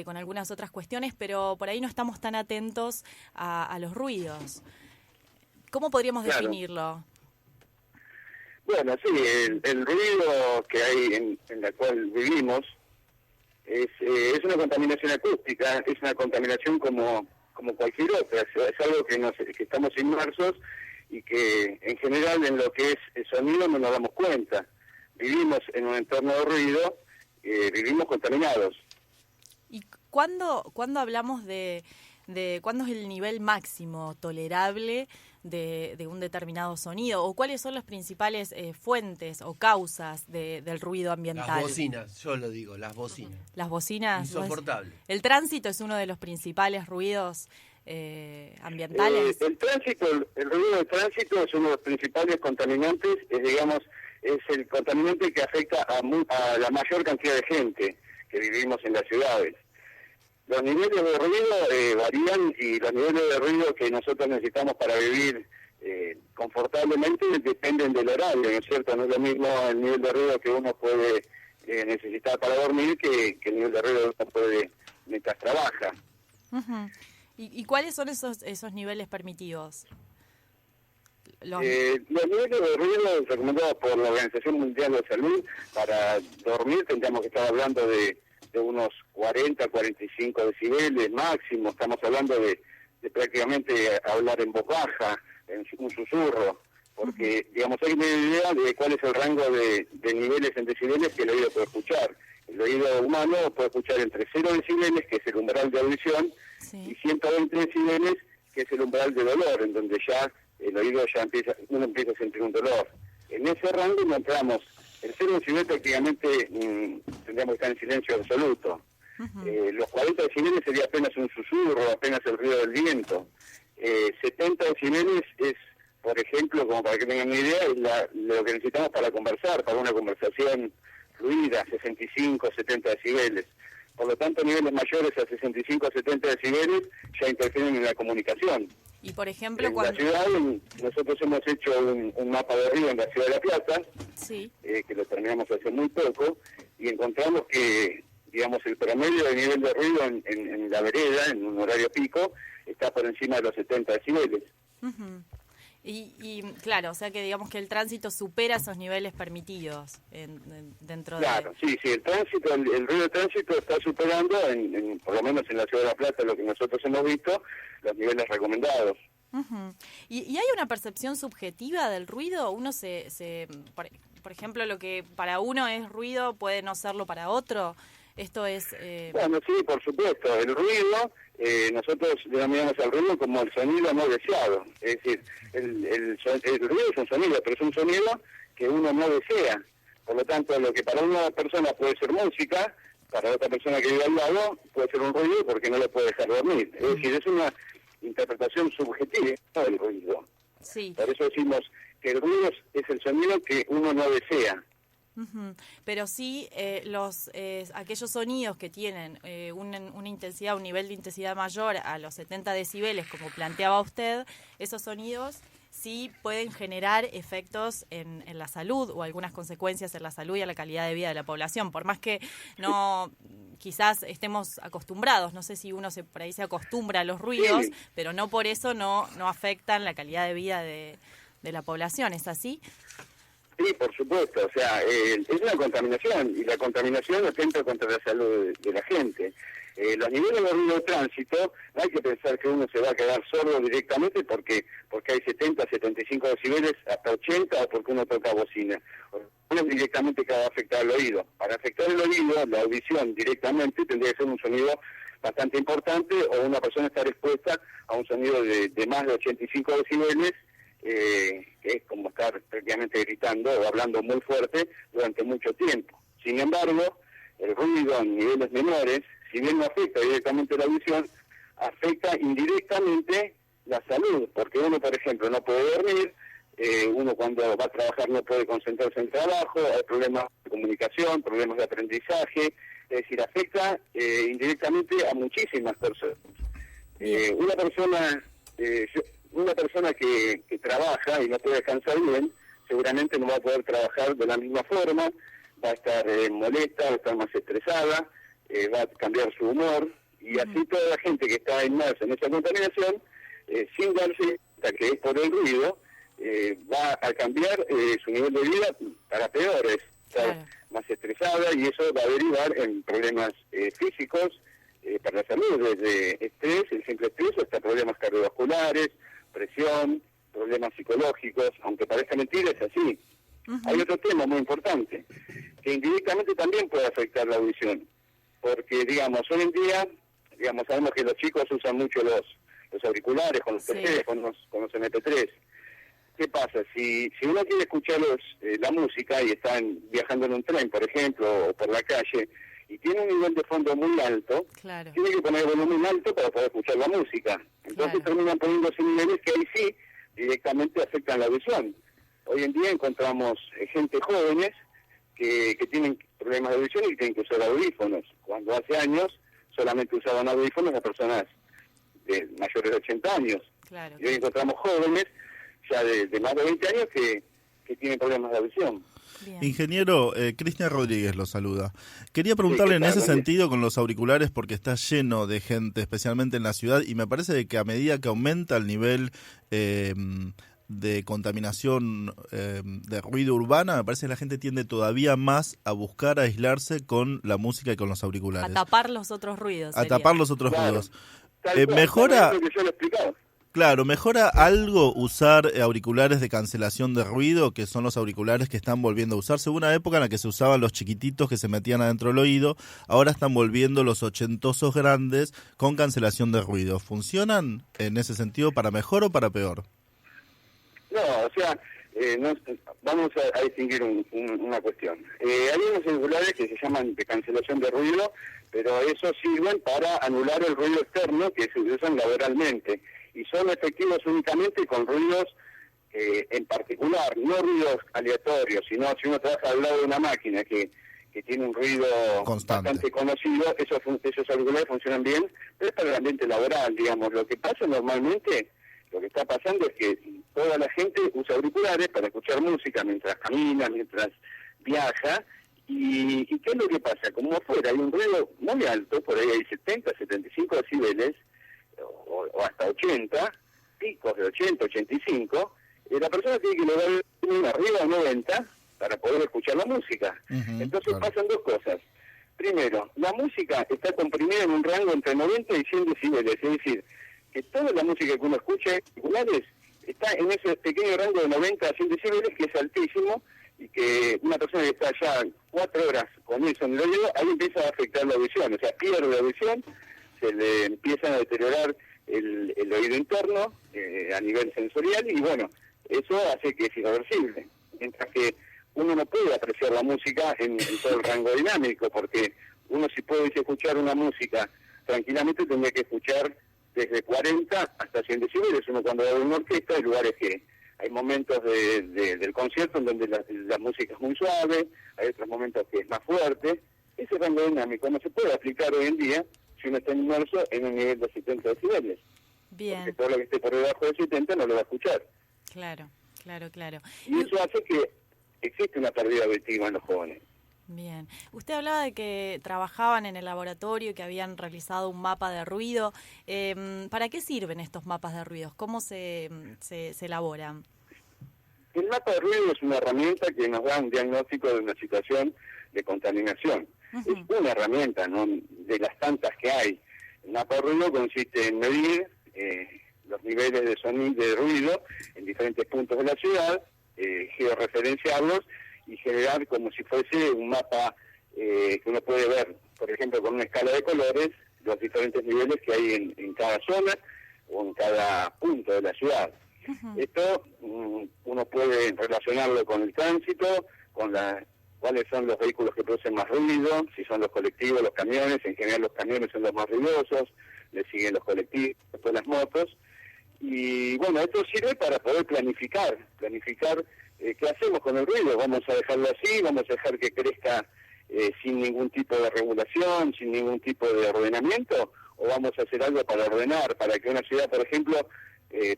con algunas otras cuestiones, pero por ahí no estamos tan atentos a los ruidos. ¿Cómo podríamos definirlo? Bueno, sí, el ruido que hay en la cual vivimos es una contaminación acústica, es una contaminación como cualquier otra, es algo que estamos inmersos y que en general en lo que es el sonido no nos damos cuenta. Vivimos en un entorno de ruido, vivimos contaminados. ¿Y cuándo hablamos de cuándo es el nivel máximo tolerable de un determinado sonido? ¿O cuáles son las principales fuentes o causas del ruido ambiental? Las bocinas, yo lo digo, las bocinas. Las bocinas. Insoportable. El tránsito es uno de los principales ruidos ambientales. El ruido del tránsito es uno de los principales contaminantes, es el contaminante que afecta a la mayor cantidad de gente que vivimos en las ciudades. Los niveles de ruido varían, y los niveles de ruido que nosotros necesitamos para vivir confortablemente dependen del horario, ¿no es cierto? No es lo mismo el nivel de ruido que uno puede necesitar para dormir que el nivel de ruido que uno puede mientras trabaja. Uh-huh. ¿Y cuáles son esos niveles permitidos? Los niveles de ruido recomendados por la Organización Mundial de Salud para dormir tendríamos que estar hablando de unos 40, 45 decibeles máximo. Estamos hablando de prácticamente hablar en voz baja, en un susurro, porque digamos hay una idea de cuál es el rango de niveles en decibeles que el oído puede escuchar. El oído humano puede escuchar entre 0 decibeles, que es el umbral de audición, y 120 decibeles, que es el umbral de dolor, en donde ya el oído uno empieza a sentir un dolor. En ese rango encontramos el 0 decibel, prácticamente tendríamos que estar en silencio absoluto. Los 40 decibeles sería apenas un susurro, apenas el ruido del viento. 70 decibeles es, por ejemplo, como para que tengan una idea, es lo que necesitamos para conversar, para una conversación fluida, 65, 70 decibeles. Por lo tanto, niveles mayores a 65 o 70 decibeles ya interfieren en la comunicación. Y por ejemplo, en la ciudad, nosotros hemos hecho un mapa de ruido en la ciudad de La Plata, que lo terminamos hace muy poco, y encontramos que, digamos, el promedio de nivel de ruido en la vereda, en un horario pico, está por encima de los 70 decibeles. Uh-huh. Y claro, o sea que digamos que el tránsito supera esos niveles permitidos dentro Claro, sí, el ruido de tránsito está superando, por lo menos en la ciudad de La Plata, lo que nosotros hemos visto, los niveles recomendados. Uh-huh. ¿Y hay una percepción subjetiva del ruido? Uno por ejemplo, lo que para uno es ruido puede no serlo para otro. Esto es... Bueno, sí, por supuesto. El ruido, nosotros denominamos al ruido como el sonido no deseado. Es decir, el ruido es un sonido, pero es un sonido que uno no desea. Por lo tanto, lo que para una persona puede ser música, para otra persona que vive al lado puede ser un ruido porque no le puede dejar dormir. Es decir, es una interpretación subjetiva del ruido. Sí. Por eso decimos que el ruido es el sonido que uno no desea. Ujú. Pero sí, aquellos sonidos que tienen una intensidad, un nivel de intensidad mayor a los 70 decibeles, como planteaba usted, esos sonidos sí pueden generar efectos en la salud o algunas consecuencias en la salud y a la calidad de vida de la población, por más que no quizás estemos acostumbrados, no sé si uno por ahí se acostumbra a los ruidos, Sí. pero no por eso no afectan la calidad de vida de la población, ¿es así? Sí, por supuesto, o sea, es una contaminación y la contaminación atenta contra la salud de la gente. Los niveles de ruido de tránsito, no hay que pensar que uno se va a quedar sordo directamente porque hay 70, 75 decibeles, hasta 80, o porque uno toca bocina. Uno directamente que va a afectar el oído. Para afectar el oído, la audición directamente tendría que ser un sonido bastante importante o una persona estar expuesta a un sonido de más de 85 decibeles, que es como estar prácticamente gritando o hablando muy fuerte durante mucho tiempo. Sin embargo, el ruido en niveles menores, si bien no afecta directamente la audición, afecta indirectamente la salud, porque uno, por ejemplo, no puede dormir, uno cuando va a trabajar no puede concentrarse en el trabajo, hay problemas de comunicación, problemas de aprendizaje, es decir, afecta indirectamente a muchísimas personas. Una persona que trabaja y no puede descansar bien, seguramente no va a poder trabajar de la misma forma, va a estar molesta, va a estar más estresada, va a cambiar su humor, y así toda la gente que está inmersa en esa contaminación, sin darse cuenta que es por el ruido, va a cambiar su nivel de vida para peores, estar más estresada, y eso va a derivar en problemas físicos para la salud, desde estrés, el simple estrés, hasta problemas cardiovasculares, presión, problemas psicológicos, aunque parezca mentira, es así. Hay otro tema muy importante, que indirectamente también puede afectar la audición, porque, digamos, hoy en día, sabemos que los chicos usan mucho los auriculares con los teléfonos, con los MP3. ¿Qué pasa? Si uno quiere escuchar la música y está viajando en un tren, por ejemplo, o por la calle, y tiene un nivel de fondo muy alto, tiene que poner el volumen alto para poder escuchar la música. Entonces terminan poniéndose niveles que ahí sí directamente afectan la audición. Hoy en día encontramos gente jóvenes que tienen problemas de audición y tienen que usar audífonos, cuando hace años solamente usaban audífonos las personas mayores de 80 años. Y hoy encontramos jóvenes ya de más de 20 años que tienen problemas de audición. Bien. Ingeniero, Cristian Rodríguez lo saluda. Quería preguntarle en ese sentido con los auriculares, porque está lleno de gente, especialmente en la ciudad, y me parece que a medida que aumenta el nivel de contaminación de ruido urbana, me parece que la gente tiende todavía más a buscar aislarse con la música y con los auriculares. A tapar los otros ruidos. A tapar los otros ruidos. Mejora... Claro, ¿mejora algo usar auriculares de cancelación de ruido, que son los auriculares que están volviendo a usarse? Hubo una época en la que se usaban los chiquititos que se metían adentro del oído, ahora están volviendo los ochentosos grandes con cancelación de ruido. ¿Funcionan en ese sentido para mejor o para peor? No, o sea, vamos a distinguir una cuestión. Hay unos auriculares que se llaman de cancelación de ruido, pero esos sirven para anular el ruido externo que se usan laboralmente, y son efectivos únicamente con ruidos en particular, no ruidos aleatorios, sino si uno trabaja al lado de una máquina que tiene un ruido bastante conocido, esos auriculares funcionan bien, pero es para el ambiente laboral, digamos. Lo que pasa normalmente, lo que está pasando es que toda la gente usa auriculares para escuchar música mientras camina, mientras viaja, y ¿qué es lo que pasa? Como afuera hay un ruido muy alto, por ahí hay 70, 75 decibeles, o hasta 80, picos de 80, 85, la persona tiene que lograr arriba de 90 para poder escuchar la música. Entonces pasan dos cosas. Primero, la música está comprimida en un rango entre 90 y 100 decibeles, es decir, que toda la música que uno escucha está en ese pequeño rango de 90 a 100 decibeles, que es altísimo, y que una persona que está ya 4 horas con eso en el oído, ahí empieza a afectar la audición, o sea, pierde la audición, se le empiezan a deteriorar el oído interno a nivel sensorial, y bueno, eso hace que es irreversible. Mientras que uno no puede apreciar la música en todo el rango dinámico, porque uno, si puede escuchar una música tranquilamente, tendría que escuchar desde 40 hasta 100 decibeles. Uno cuando va a una orquesta, hay lugares que Hay momentos del concierto en donde la música es muy suave, hay otros momentos que es más fuerte. Ese rango dinámico no se puede aplicar hoy en día si uno está inmerso en un nivel de 70 decibeles. Bien. Porque todo lo que esté por debajo de 70 no lo va a escuchar. Claro. Y eso hace que existe una pérdida auditiva en los jóvenes. Bien. Usted hablaba de que trabajaban en el laboratorio y que habían realizado un mapa de ruido. ¿Para qué sirven estos mapas de ruidos? ¿Cómo se elaboran? El mapa de ruido es una herramienta que nos da un diagnóstico de una situación de contaminación. Es una herramienta, ¿no?, de las tantas que hay. El mapa de ruido consiste en medir los niveles de sonido, de ruido en diferentes puntos de la ciudad, georreferenciarlos y generar como si fuese un mapa que uno puede ver, por ejemplo, con una escala de colores, los diferentes niveles que hay en cada zona o en cada punto de la ciudad. Esto uno puede relacionarlo con el tránsito, con cuáles son los vehículos que producen más ruido, si son los colectivos, los camiones. En general los camiones son los más ruidosos, le siguen los colectivos, después las motos. Y bueno, esto sirve para poder planificar qué hacemos con el ruido. Vamos a dejarlo así, vamos a dejar que crezca sin ningún tipo de regulación, sin ningún tipo de ordenamiento, o vamos a hacer algo para ordenar, para que una ciudad, por ejemplo,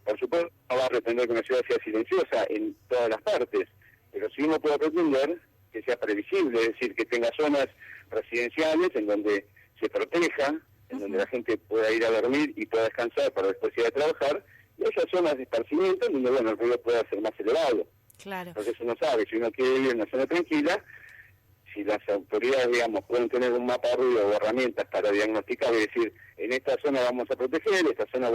por supuesto no va a pretender que una ciudad sea silenciosa en todas las partes, pero sí uno puede pretender que sea previsible, es decir, que tenga zonas residenciales en donde se proteja, en donde la gente pueda ir a dormir y pueda descansar para después ir a trabajar, y haya zonas de esparcimiento en donde, bueno, el ruido pueda ser más elevado. Claro. Entonces uno sabe, si uno quiere vivir en una zona tranquila, si las autoridades, digamos, pueden tener un mapa de ruido o herramientas para diagnosticar y decir, en esta zona vamos a proteger, esta zona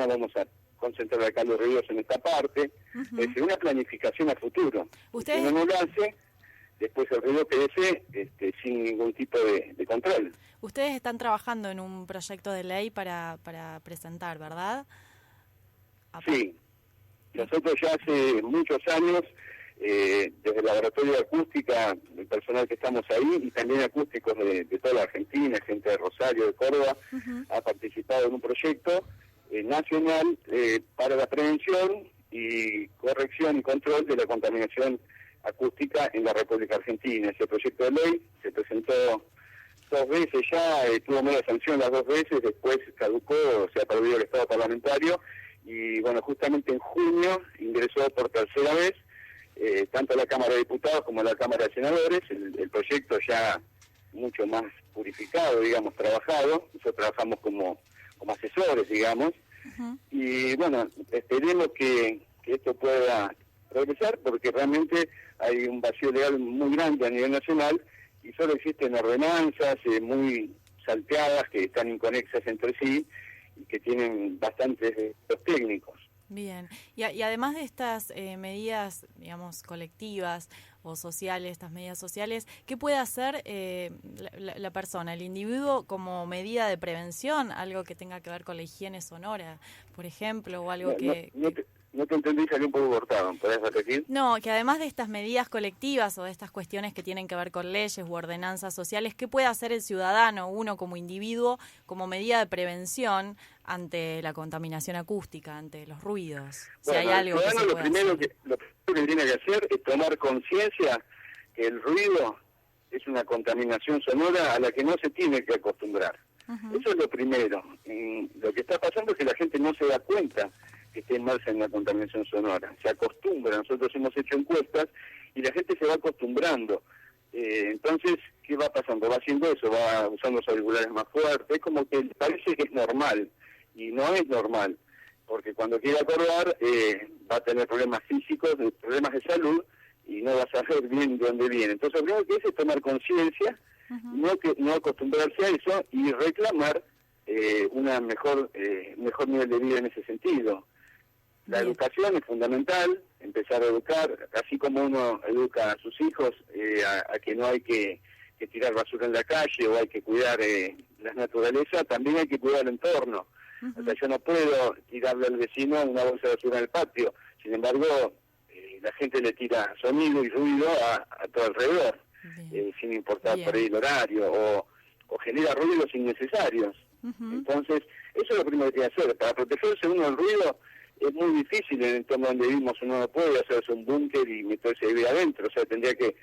vamos a concentrar acá los ruidos en esta parte. Es decir, una planificación a futuro. Si uno no lo hace, después el ruido crece sin ningún tipo de control. Ustedes están trabajando en un proyecto de ley para presentar, ¿verdad? Sí. Nosotros ya hace muchos años, desde el laboratorio de acústica, el personal que estamos ahí, y también acústicos de toda la Argentina, gente de Rosario, de Córdoba, ha participado en un proyecto nacional para la prevención y corrección y control de la contaminación acústica en la República Argentina. Ese proyecto de ley se presentó 2 veces ya, tuvo media sanción las 2 veces, después caducó, se ha perdido el estado parlamentario, y bueno, justamente en junio ingresó por tercera vez, tanto a la Cámara de Diputados como a la Cámara de Senadores, el proyecto ya mucho más purificado, digamos, trabajado. Nosotros trabajamos como asesores, digamos, y bueno, esperemos que esto pueda progresar, porque realmente hay un vacío legal muy grande a nivel nacional y solo existen ordenanzas muy salteadas que están inconexas entre sí y que tienen bastantes efectos técnicos. Bien, y además de estas medidas, digamos, colectivas o sociales, estas medidas sociales, ¿qué puede hacer la persona, el individuo, como medida de prevención? Algo que tenga que ver con la higiene sonora, por ejemplo, o algo No te entendí, salió un poco cortado. ¿Podés repetir? No, que además de estas medidas colectivas o de estas cuestiones que tienen que ver con leyes u ordenanzas sociales, ¿qué puede hacer el ciudadano, uno como individuo, como medida de prevención ante la contaminación acústica, ante los ruidos? Bueno, si hay algo que se puede lo primero que tiene que hacer es tomar conciencia que el ruido es una contaminación sonora a la que no se tiene que acostumbrar. Eso es lo primero. Lo que está pasando es que la gente no se da cuenta que está inmersa en la contaminación sonora. Se acostumbra. Nosotros hemos hecho encuestas y la gente se va acostumbrando. Entonces, ¿qué va pasando? Va haciendo eso, va usando los auriculares más fuertes. Es como que parece que es normal y no es normal, porque cuando quiere acordar va a tener problemas físicos, problemas de salud, y no va a saber bien de dónde viene. Entonces, lo primero que es tomar conciencia, no acostumbrarse a eso y reclamar una mejor nivel de vida en ese sentido. La educación es fundamental, empezar a educar, así como uno educa a sus hijos a que no hay que tirar basura en la calle o hay que cuidar la naturaleza, también hay que cuidar el entorno. O sea, yo no puedo tirarle al vecino una bolsa de basura en el patio, sin embargo, la gente le tira sonido y ruido a todo alrededor, sin importar por ahí el horario, o genera ruidos innecesarios. Entonces, eso es lo primero que hay que hacer. Para protegerse uno del ruido, es muy difícil en el entorno donde vivimos. Uno no puede hacerse un búnker y meterse ahí adentro, o sea, tendría que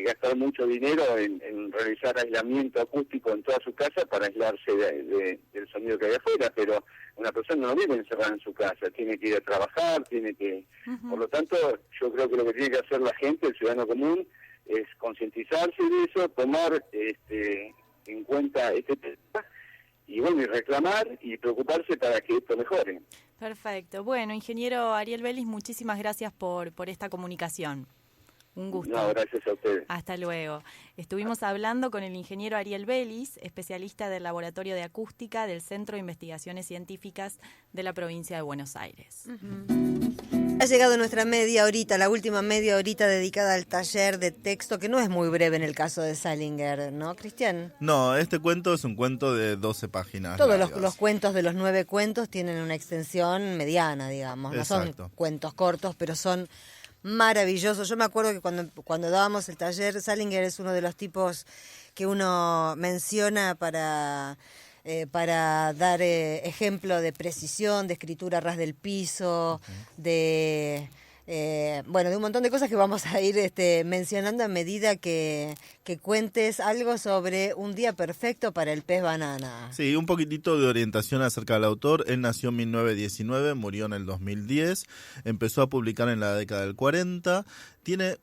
gastar mucho dinero en realizar aislamiento acústico en toda su casa para aislarse del sonido que hay afuera, pero una persona no vive encerrada en su casa, tiene que ir a trabajar, tiene que... Por lo tanto, yo creo que lo que tiene que hacer la gente, el ciudadano común, es concientizarse de eso, tomar en cuenta este tema y bueno, y reclamar y preocuparse para que esto mejore. Perfecto. Bueno, ingeniero Ariel Vélez, muchísimas gracias por esta comunicación. Un gusto. No, gracias a ustedes. Hasta luego. Estuvimos hablando con el ingeniero Ariel Vélez, especialista del Laboratorio de Acústica del Centro de Investigaciones Científicas de la provincia de Buenos Aires. Ha llegado nuestra media horita, la última media horita dedicada al taller de texto, que no es muy breve en el caso de Salinger, ¿no, Cristian? No, este cuento es un cuento de 12 páginas. Todos los cuentos de los 9 cuentos tienen una extensión mediana, digamos. No son cuentos cortos, pero son maravillosos. Yo me acuerdo que cuando dábamos el taller, Salinger es uno de los tipos que uno menciona para dar ejemplo de precisión, de escritura a ras del piso, de un montón de cosas que vamos a ir mencionando a medida que cuentes algo sobre un día perfecto para el pez banana. Sí, un poquitito de orientación acerca del autor. Él nació en 1919, murió en el 2010, empezó a publicar en la década del 40, tiene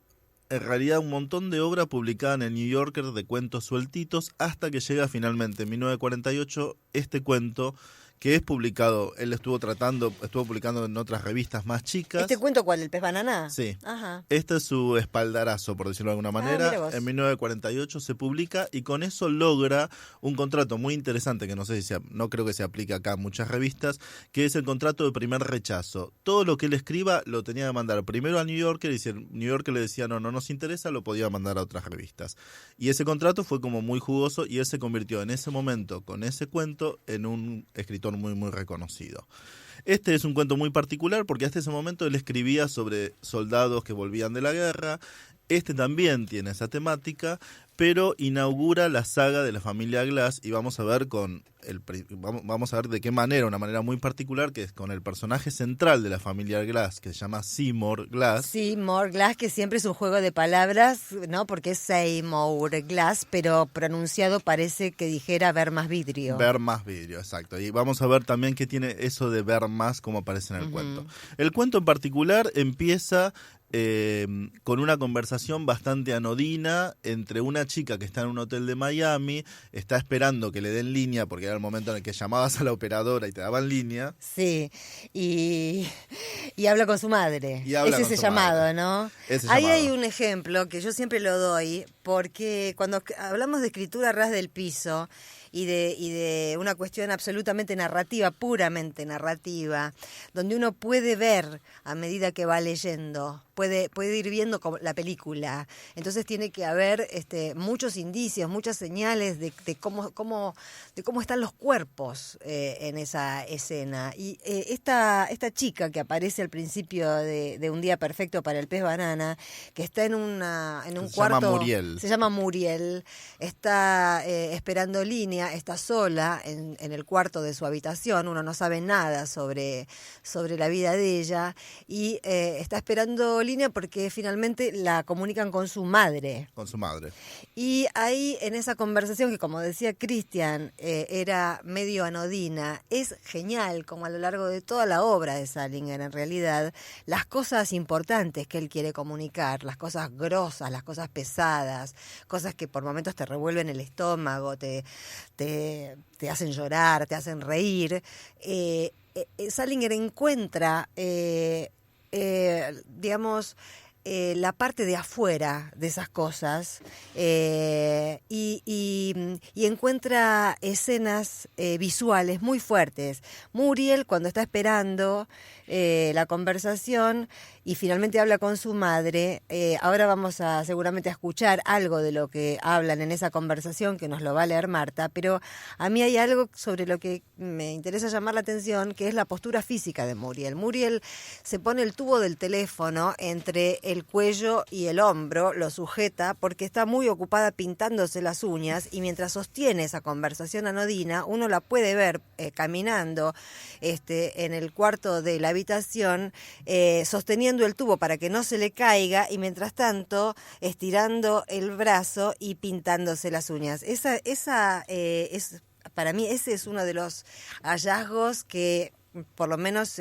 en realidad un montón de obra publicada en el New Yorker de cuentos sueltitos hasta que llega finalmente en 1948 este cuento que es publicado, él estuvo publicando en otras revistas más chicas. ¿Este cuento cuál? ¿El pez banana? Sí. Ajá. Este es su espaldarazo, por decirlo de alguna manera. En 1948 se publica y con eso logra un contrato muy interesante que no creo que se aplique acá a muchas revistas, que es el contrato de primer rechazo. Todo lo que él escriba lo tenía que mandar primero al New Yorker y si el New Yorker le decía no nos interesa, lo podía mandar a otras revistas. Y ese contrato fue como muy jugoso y él se convirtió en ese momento, con ese cuento, en un escritor muy, muy reconocido. Este es un cuento muy particular porque hasta ese momento él escribía sobre soldados que volvían de la guerra. Este también tiene esa temática, pero inaugura la saga de la familia Glass y vamos a ver de qué manera, una manera muy particular, que es con el personaje central de la familia Glass, que se llama Seymour Glass. Seymour Glass, que siempre es un juego de palabras, ¿no? Porque es Seymour Glass, pero pronunciado parece que dijera ver más vidrio. Ver más vidrio, exacto. Y vamos a ver también qué tiene eso de ver más, como aparece en el cuento. El cuento en particular empieza con una conversación bastante anodina entre una chica que está en un hotel de Miami, está esperando que le den línea porque era el momento en el que llamabas a la operadora y te daban línea. Sí, y habla con su madre. Es ese llamado, ¿no? Ahí hay un ejemplo que yo siempre lo doy, porque cuando hablamos de escritura a ras del piso y de una cuestión absolutamente narrativa, puramente narrativa, donde uno puede ver a medida que va leyendo, puede ir viendo la película. Entonces tiene que haber muchos indicios, muchas señales de cómo están los cuerpos en esa escena. Y esta chica que aparece al principio de Un día perfecto para el pez banana, que está en un cuarto, se llama Muriel, está esperando línea, está sola en el cuarto de su habitación, uno no sabe nada sobre la vida de ella y está esperando línea porque finalmente la comunican con su madre. Con su madre. Y ahí en esa conversación que, como decía Cristian, era medio anodina, es genial, como a lo largo de toda la obra de Salinger, en realidad, las cosas importantes que él quiere comunicar, las cosas grosas, las cosas pesadas, cosas que por momentos te revuelven el estómago, te hacen llorar, te hacen reír. Salinger encuentra, la parte de afuera de esas cosas y encuentra escenas visuales muy fuertes. Muriel, cuando está esperando la conversación y finalmente habla con su madre, ahora vamos seguramente a escuchar algo de lo que hablan en esa conversación, que nos lo va a leer Marta, pero a mí hay algo sobre lo que me interesa llamar la atención, que es la postura física de Muriel. Muriel se pone el tubo del teléfono entre el cuello y el hombro, lo sujeta porque está muy ocupada pintándose las uñas, y mientras sostiene esa conversación anodina, uno la puede ver caminando en el cuarto de la habitación, sosteniendo el tubo para que no se le caiga, y mientras tanto estirando el brazo y pintándose las uñas. Para mí ese es uno de los hallazgos que por lo menos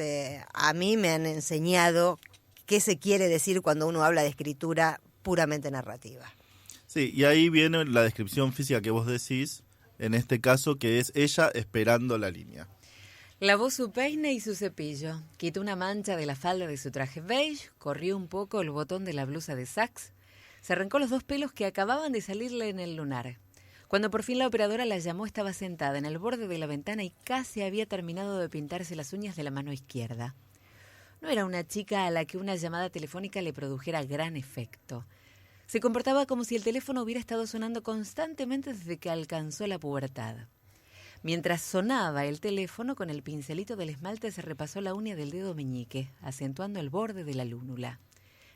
a mí me han enseñado qué se quiere decir cuando uno habla de escritura puramente narrativa. Sí, y ahí viene la descripción física que vos decís, en este caso, que es ella esperando la línea. Lavó su peine y su cepillo, quitó una mancha de la falda de su traje beige, corrió un poco el botón de la blusa de sax, se arrancó los 2 pelos que acababan de salirle en el lunar. Cuando por fin la operadora la llamó, estaba sentada en el borde de la ventana y casi había terminado de pintarse las uñas de la mano izquierda. No era una chica a la que una llamada telefónica le produjera gran efecto. Se comportaba como si el teléfono hubiera estado sonando constantemente desde que alcanzó la pubertad. Mientras sonaba el teléfono, con el pincelito del esmalte se repasó la uña del dedo meñique, acentuando el borde de la lúnula.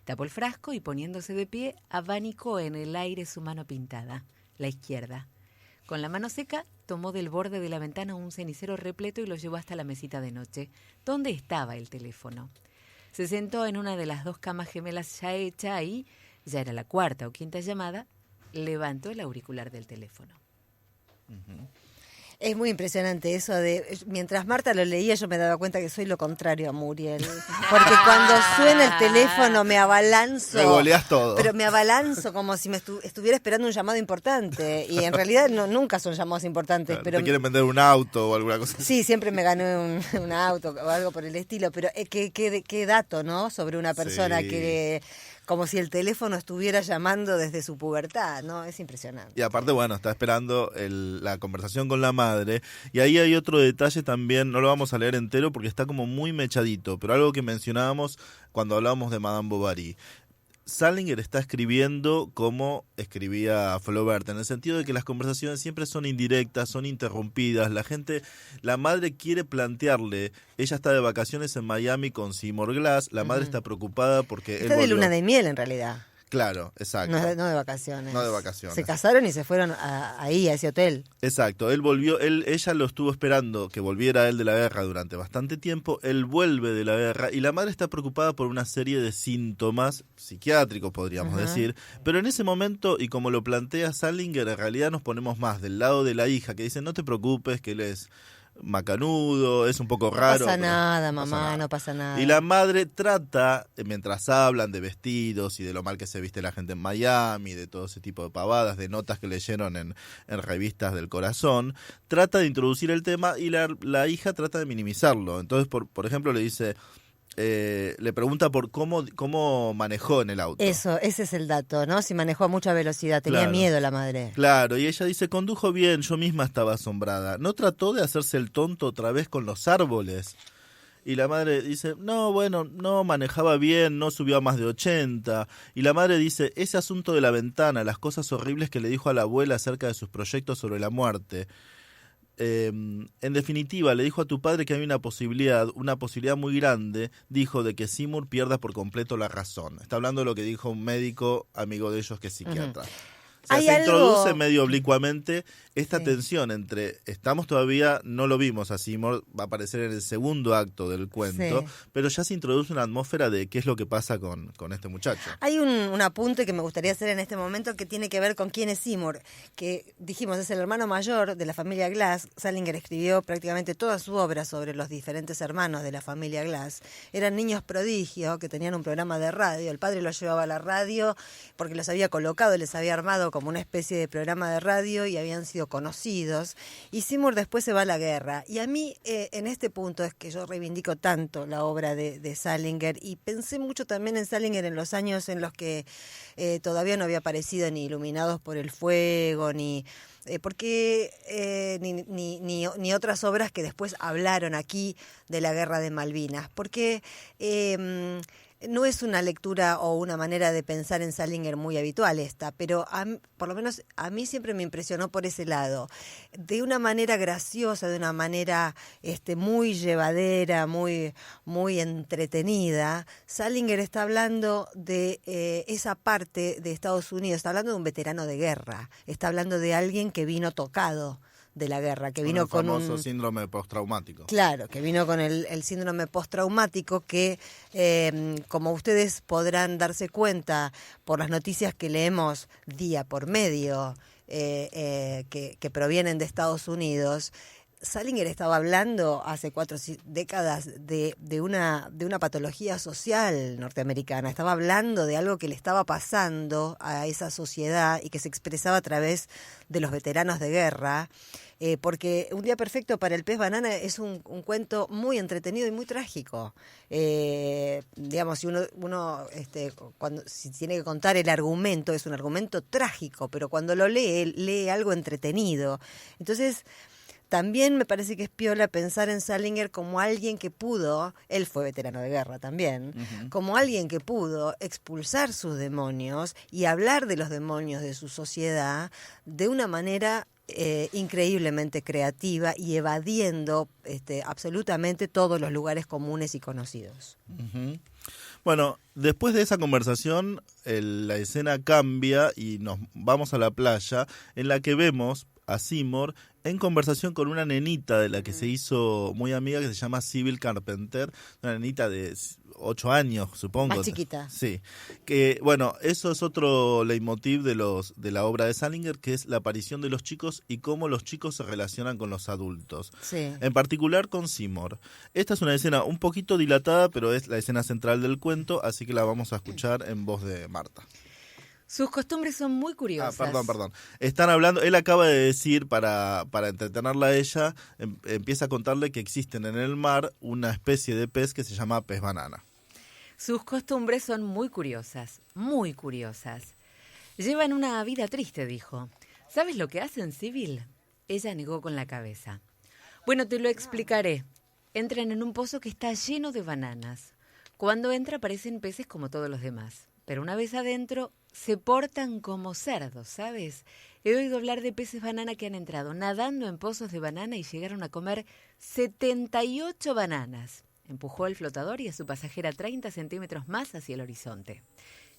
Tapó el frasco y, poniéndose de pie, abanicó en el aire su mano pintada, la izquierda. Con la mano seca, tomó del borde de la ventana un cenicero repleto y lo llevó hasta la mesita de noche, donde estaba el teléfono. Se sentó en una de las 2 camas gemelas ya hecha y, ya era la 4ª o 5ª llamada, levantó el auricular del teléfono. Es muy impresionante eso mientras Marta lo leía, yo me daba cuenta que soy lo contrario a Muriel, porque cuando suena el teléfono me abalanzo. Me goleás todo. Pero me abalanzo como si me estuviera esperando un llamado importante, y en realidad nunca son llamados importantes. Claro, pero ¿te quieren vender un auto o alguna cosa así? Sí, siempre me gané un auto o algo por el estilo, pero qué dato, ¿no? Sobre una persona que... Como si el teléfono estuviera llamando desde su pubertad, ¿no? Es impresionante. Y aparte, bueno, está esperando la conversación con la madre. Y ahí hay otro detalle también, no lo vamos a leer entero porque está como muy mechadito, pero algo que mencionábamos cuando hablábamos de Madame Bovary. Salinger está escribiendo como escribía Flaubert, en el sentido de que las conversaciones siempre son indirectas, son interrumpidas. La madre quiere plantearle, ella está de vacaciones en Miami con Seymour Glass, la madre está preocupada porque está de luna de miel en realidad. Claro, exacto. No de vacaciones. No de vacaciones. Se casaron y se fueron ahí, a ese hotel. Exacto. Ella lo estuvo esperando que volviera él de la guerra durante bastante tiempo. Él vuelve de la guerra y la madre está preocupada por una serie de síntomas psiquiátricos, podríamos decir. Pero en ese momento, y como lo plantea Salinger, en realidad nos ponemos más del lado de la hija, que dice, no te preocupes, que él es macanudo, es un poco raro. No pasa nada, mamá, no pasa nada. Y la madre trata, mientras hablan de vestidos y de lo mal que se viste la gente en Miami, de todo ese tipo de pavadas, de notas que leyeron en revistas del corazón, trata de introducir el tema y la hija trata de minimizarlo. Entonces, por ejemplo, le dice... le pregunta por cómo manejó en el auto. Ese es el dato, ¿no? Si manejó a mucha velocidad, tenía miedo la madre. Claro, y ella dice, condujo bien, yo misma estaba asombrada. ¿No trató de hacerse el tonto otra vez con los árboles? Y la madre dice, no, bueno, no manejaba bien, no subió a más de 80. Y la madre dice, ese asunto de la ventana, las cosas horribles que le dijo a la abuela acerca de sus proyectos sobre la muerte. En definitiva, le dijo a tu padre que hay una posibilidad muy grande, dijo, de que Seymour pierda por completo la razón. Está hablando de lo que dijo un médico amigo de ellos que es psiquiatra. O sea, se introduce medio oblicuamente esta tensión entre, no lo vimos a Seymour, va a aparecer en el segundo acto del cuento, pero ya se introduce una atmósfera de qué es lo que pasa con este muchacho. Hay un apunte que me gustaría hacer en este momento que tiene que ver con quién es Seymour, que dijimos es el hermano mayor de la familia Glass. Salinger escribió prácticamente toda su obra sobre los diferentes hermanos de la familia Glass. Eran niños prodigio que tenían un programa de radio, el padre los llevaba a la radio porque los había colocado, les había armado como una especie de programa de radio y habían sido conocidos, y Seymour después se va a la guerra. Y a mí en este punto es que yo reivindico tanto la obra de Salinger, y pensé mucho también en Salinger en los años en los que todavía no había aparecido ni Iluminados por el Fuego, ni otras obras que después hablaron aquí de la Guerra de Malvinas, porque no es una lectura o una manera de pensar en Salinger muy habitual esta, pero por lo menos a mí siempre me impresionó por ese lado. De una manera graciosa, de una manera muy llevadera, muy, muy entretenida, Salinger está hablando de esa parte de Estados Unidos, está hablando de un veterano de guerra, está hablando de alguien que vino tocado de la guerra, que vino con el famoso síndrome postraumático. Claro, que vino con el síndrome postraumático que, como ustedes podrán darse cuenta por las noticias que leemos día por medio, que provienen de Estados Unidos, Salinger estaba hablando hace 4 décadas de una patología social norteamericana. Estaba hablando de algo que le estaba pasando a esa sociedad y que se expresaba a través de los veteranos de guerra. Porque Un día perfecto para el pez banana es un cuento muy entretenido y muy trágico. Digamos, si uno si tiene que contar el argumento, es un argumento trágico, pero cuando lo lee algo entretenido. Entonces, también me parece que es piola pensar en Salinger como alguien que pudo, él fue veterano de guerra también, como alguien que pudo expulsar sus demonios y hablar de los demonios de su sociedad de una manera increíblemente creativa y evadiendo absolutamente todos los lugares comunes y conocidos. Bueno, después de esa conversación, la escena cambia y nos vamos a la playa, en la que vemos a Seymour en conversación con una nenita de la que se hizo muy amiga, que se llama Sybil Carpenter, una nenita de 8 años, supongo. Más chiquita. Sí. Que, bueno, eso es otro leitmotiv de la obra de Salinger, que es la aparición de los chicos y cómo los chicos se relacionan con los adultos. Sí. En particular con Seymour. Esta es una escena un poquito dilatada, pero es la escena central del cuento, así que la vamos a escuchar en voz de Marta. Sus costumbres son muy curiosas. Perdón. Están hablando, él acaba de decir, para entretenerla a ella, empieza a contarle que existen en el mar una especie de pez que se llama pez banana. Sus costumbres son muy curiosas, muy curiosas. Llevan una vida triste, dijo. ¿Sabes lo que hacen, Sybil? Ella negó con la cabeza. Bueno, te lo explicaré. Entran en un pozo que está lleno de bananas. Cuando entra aparecen peces como todos los demás. Pero una vez adentro, se portan como cerdos, ¿sabes? He oído hablar de peces banana que han entrado nadando en pozos de banana y llegaron a comer 78 bananas. Empujó el flotador y a su pasajera 30 centímetros más hacia el horizonte.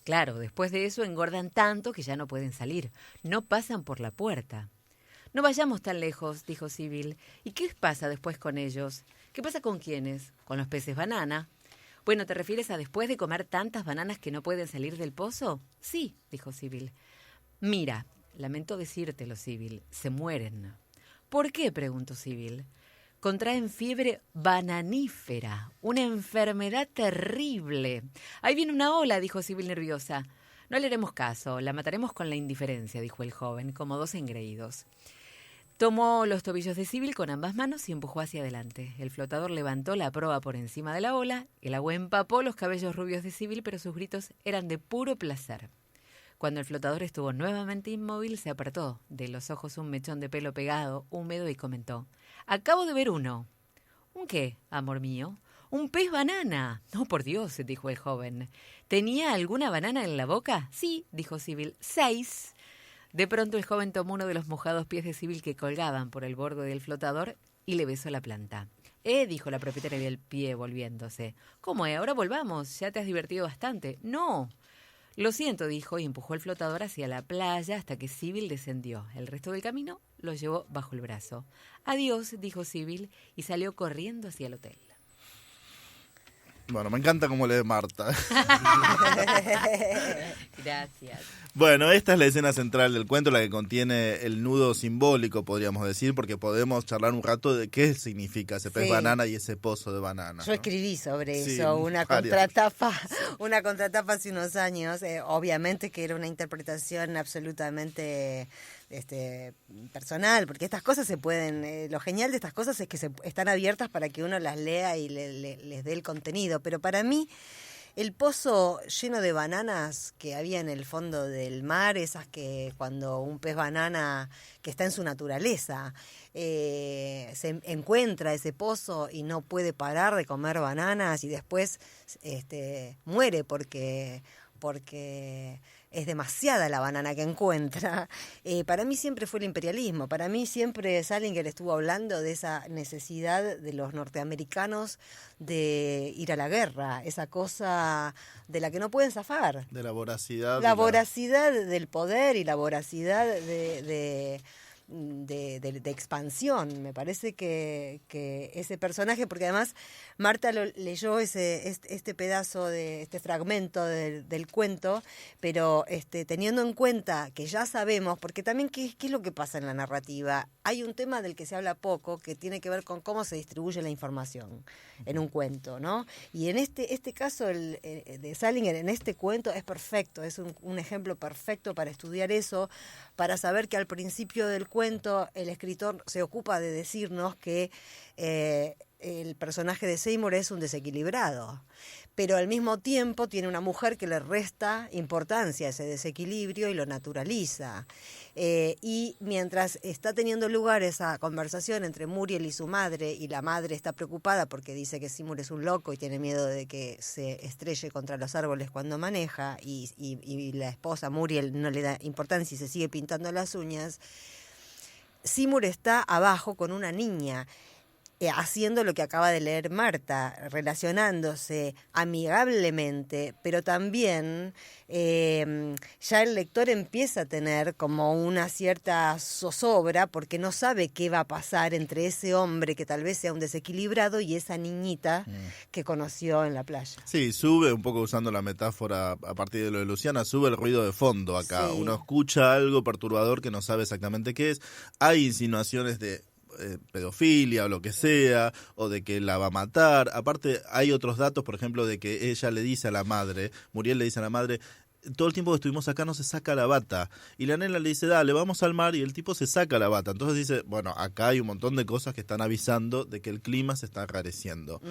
Claro, después de eso engordan tanto que ya no pueden salir. No pasan por la puerta. No vayamos tan lejos, dijo Sybil. ¿Y qué pasa después con ellos? ¿Qué pasa con quiénes? Con los peces banana. Bueno, ¿te refieres a después de comer tantas bananas que no pueden salir del pozo? Sí, dijo Sybil. Mira, lamento decírtelo, Sybil, se mueren. ¿Por qué?, preguntó Sybil. Contraen fiebre bananífera, una enfermedad terrible. Ahí viene una ola, dijo Sybil nerviosa. No le haremos caso, la mataremos con la indiferencia, dijo el joven, como 2 engreídos. Tomó los tobillos de Sybil con ambas manos y empujó hacia adelante. El flotador levantó la proa por encima de la ola, el agua empapó los cabellos rubios de Sybil, pero sus gritos eran de puro placer. Cuando el flotador estuvo nuevamente inmóvil, se apartó de los ojos un mechón de pelo pegado, húmedo, y comentó: «Acabo de ver uno». «¿Un qué, amor mío?» «Un pez banana». «No, por Dios», dijo el joven. ¿Tenía alguna banana en la boca?» «Sí», dijo Sybil, 6. De pronto el joven tomó uno de los mojados pies de Sybil que colgaban por el borde del flotador y le besó la planta. Dijo la propietaria del pie volviéndose. ¿Cómo, ahora volvamos? Ya te has divertido bastante. No. Lo siento, dijo, y empujó el flotador hacia la playa hasta que Sybil descendió. El resto del camino lo llevó bajo el brazo. Adiós, dijo Sybil, y salió corriendo hacia el hotel. Bueno, me encanta cómo lee Marta. Gracias. Bueno, esta es la escena central del cuento, la que contiene el nudo simbólico, podríamos decir, porque podemos charlar un rato de qué significa ese pez banana y ese pozo de banana. Yo escribí sobre Sí, eso, una varias. contratapa hace unos años, obviamente que era una interpretación absolutamente personal, porque estas cosas se pueden, lo genial de estas cosas es que están abiertas para que uno las lea y les dé el contenido, pero para mí el pozo lleno de bananas que había en el fondo del mar, esas que cuando un pez banana que está en su naturaleza se encuentra ese pozo y no puede parar de comer bananas y después muere porque es demasiada la banana que encuentra. Para mí siempre fue el imperialismo, para mí siempre Salinger estuvo hablando de esa necesidad de los norteamericanos de ir a la guerra, esa cosa de la que no pueden zafar. De la voracidad. La voracidad del poder y la voracidad de expansión. Me parece que ese personaje, porque además Marta leyó este pedazo de este fragmento del cuento, pero teniendo en cuenta que ya sabemos, porque también qué es lo que pasa en la narrativa. Hay un tema del que se habla poco que tiene que ver con cómo se distribuye la información en un cuento, ¿no? Y en este caso de Salinger, en este cuento es perfecto, es un ejemplo perfecto para estudiar eso, para saber que al principio del cuento el escritor se ocupa de decirnos que el personaje de Seymour es un desequilibrado, pero al mismo tiempo tiene una mujer que le resta importancia a ese desequilibrio y lo naturaliza. Y mientras está teniendo lugar esa conversación entre Muriel y su madre, y la madre está preocupada porque dice que Seymour es un loco y tiene miedo de que se estrelle contra los árboles cuando maneja, y la esposa Muriel no le da importancia y se sigue pintando las uñas, Seymour está abajo con una niña, haciendo lo que acaba de leer Marta, relacionándose amigablemente, pero también ya el lector empieza a tener como una cierta zozobra porque no sabe qué va a pasar entre ese hombre que tal vez sea un desequilibrado y esa niñita que conoció en la playa. Sí, sube, un poco usando la metáfora a partir de lo de Luciana, sube el ruido de fondo acá. Sí. Uno escucha algo perturbador que no sabe exactamente qué es. Hay insinuaciones de pedofilia o lo que sea, o de que la va a matar. Aparte hay otros datos, por ejemplo, de que ella le dice a la madre, Muriel le dice a la madre, todo el tiempo que estuvimos acá no se saca la bata, y la nena le dice, dale, vamos al mar, y el tipo se saca la bata. Entonces dice, bueno, acá hay un montón de cosas que están avisando de que el clima se está enrareciendo.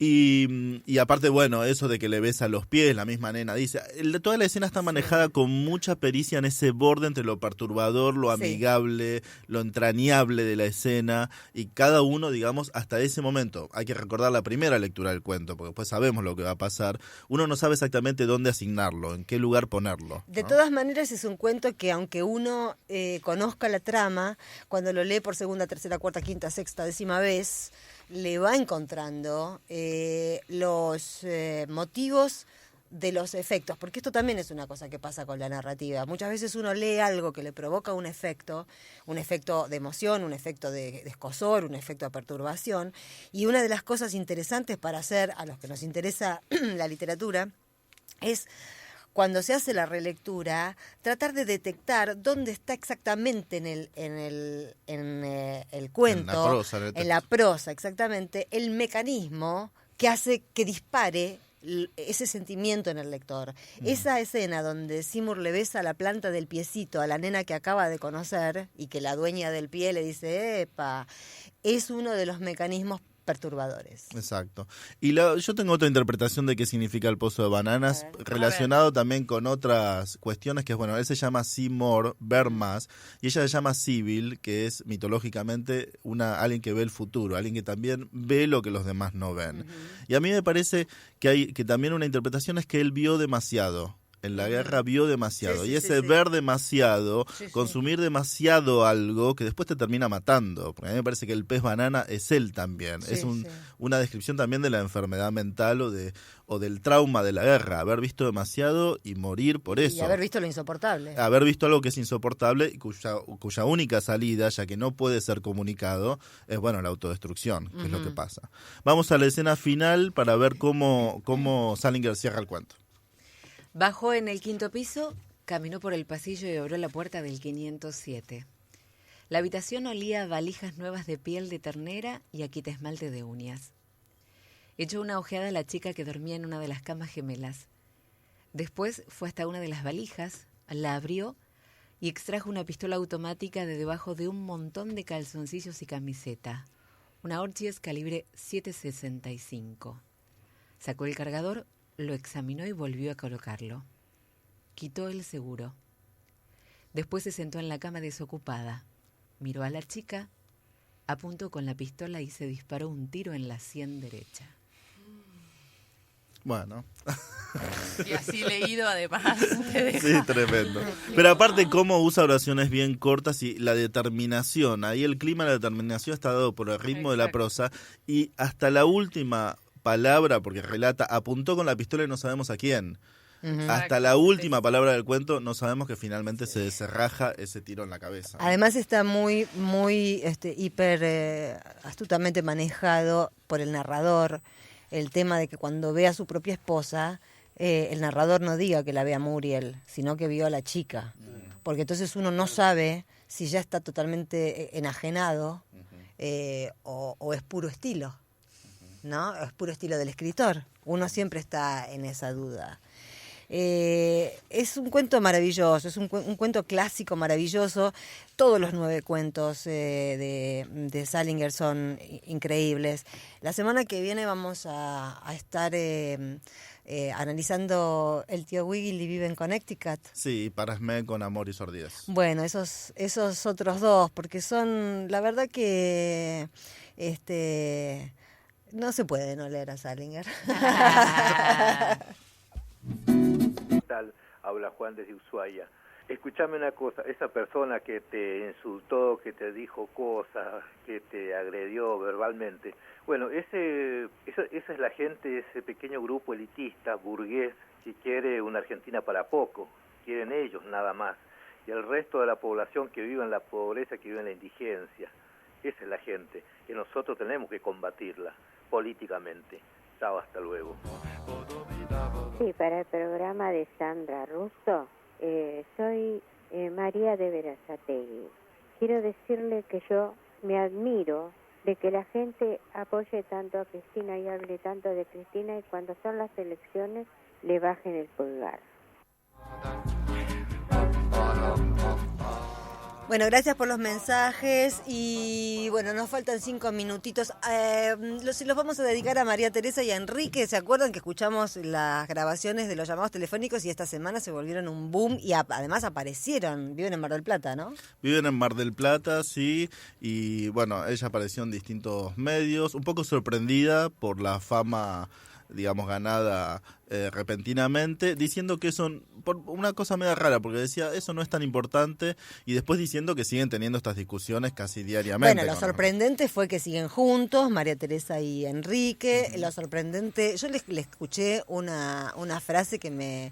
Y aparte, bueno, eso de que le besa los pies, la misma nena dice, toda la escena está manejada con mucha pericia en ese borde entre lo perturbador, lo amigable, lo entrañable de la escena, y cada uno, digamos, hasta ese momento, hay que recordar la primera lectura del cuento, porque después sabemos lo que va a pasar, uno no sabe exactamente dónde asignarlo, en qué lugar ponerlo, ¿no? De todas maneras es un cuento que aunque uno conozca la trama, cuando lo lee por segunda, tercera, cuarta, quinta, sexta, décima vez, le va encontrando los motivos de los efectos, porque esto también es una cosa que pasa con la narrativa. Muchas veces uno lee algo que le provoca un efecto de emoción, un efecto de escozor, un efecto de perturbación, y una de las cosas interesantes para hacer a los que nos interesa la literatura es, cuando se hace la relectura, tratar de detectar dónde está exactamente en el cuento, en la prosa, exactamente, el mecanismo que hace que dispare ese sentimiento en el lector. Esa escena donde Seymour le besa la planta del piecito a la nena que acaba de conocer y que la dueña del pie le dice, epa, es uno de los mecanismos perturbadores. Exacto. Y yo tengo otra interpretación de qué significa el pozo de bananas, relacionado también con otras cuestiones, que es, bueno, él se llama Seymour, ver más, y ella se llama Sibyl, que es mitológicamente alguien que ve el futuro, alguien que también ve lo que los demás no ven. Y a mí me parece que también una interpretación es que él vio demasiado. En la guerra vio demasiado, y ese ver demasiado, consumir demasiado algo que después te termina matando, porque a mí me parece que el pez banana es él también, es una descripción también de la enfermedad mental o del trauma de la guerra, haber visto demasiado y morir por eso. Y haber visto lo insoportable. Haber visto algo que es insoportable y cuya única salida, ya que no puede ser comunicado, es, bueno, la autodestrucción, que es lo que pasa. Vamos a la escena final para ver cómo Salinger cierra el cuento. Bajó en el 5º piso, caminó por el pasillo y abrió la puerta del 507. La habitación olía a valijas nuevas de piel de ternera y a quitaesmalte de uñas. Echó una ojeada a la chica que dormía en una de las camas gemelas. Después fue hasta una de las valijas, la abrió y extrajo una pistola automática de debajo de un montón de calzoncillos y camiseta, una Orchies calibre .765. Sacó el cargador, lo examinó y volvió a colocarlo. Quitó el seguro. Después se sentó en la cama desocupada. Miró a la chica, apuntó con la pistola y se disparó un tiro en la sien derecha. Bueno. Y así leído, además. Te deja. Sí, tremendo. Pero aparte, cómo usa oraciones bien cortas y la determinación. Ahí el clima de la determinación está dado por el ritmo de la prosa. Y hasta la última palabra, porque relata, apuntó con la pistola y no sabemos a quién. Hasta la última palabra del cuento no sabemos que finalmente se deserraja ese tiro en la cabeza. Además está muy hiper astutamente manejado por el narrador el tema de que cuando ve a su propia esposa, el narrador no diga que la ve a Muriel, sino que vio a la chica. Porque entonces uno no sabe si ya está totalmente enajenado o es puro estilo, ¿no? Es puro estilo del escritor. Uno siempre está en esa duda. Es un cuento maravilloso, es un cuento clásico maravilloso. Todos los 9 cuentos de Salinger son increíbles. La semana que viene vamos a estar analizando El tío Wiggily vive en Connecticut. Sí, Parasmé con Amor y Sordidez. Bueno, esos otros dos, porque son, la verdad que no se puede no leer a Salinger. ¿Qué tal? Habla Juan desde Ushuaia. Escuchame una cosa, esa persona que te insultó, que te dijo cosas, que te agredió verbalmente, bueno, esa es la gente, ese pequeño grupo elitista, burgués, que quiere una Argentina para poco, quieren ellos nada más, y el resto de la población que vive en la pobreza, que vive en la indigencia, esa es la gente, que nosotros tenemos que combatirla políticamente. Chao, hasta luego. Sí, para el programa de Sandra Russo, soy María de Berazategui. Quiero decirle que yo me admiro de que la gente apoye tanto a Cristina y hable tanto de Cristina y cuando son las elecciones le bajen el pulgar. Bueno, gracias por los mensajes y bueno, nos faltan 5 minutitos. Los vamos a dedicar a María Teresa y a Enrique. ¿Se acuerdan que escuchamos las grabaciones de los llamados telefónicos y esta semana se volvieron un boom y además aparecieron? Viven en Mar del Plata, ¿no? Viven en Mar del Plata, sí, y bueno, ella apareció en distintos medios, un poco sorprendida por la fama, digamos, ganada repentinamente, diciendo que eso, por una cosa media rara, porque decía, eso no es tan importante, y después diciendo que siguen teniendo estas discusiones casi diariamente. Bueno, lo sorprendente fue que siguen juntos, María Teresa y Enrique. Lo sorprendente, yo le escuché una frase que me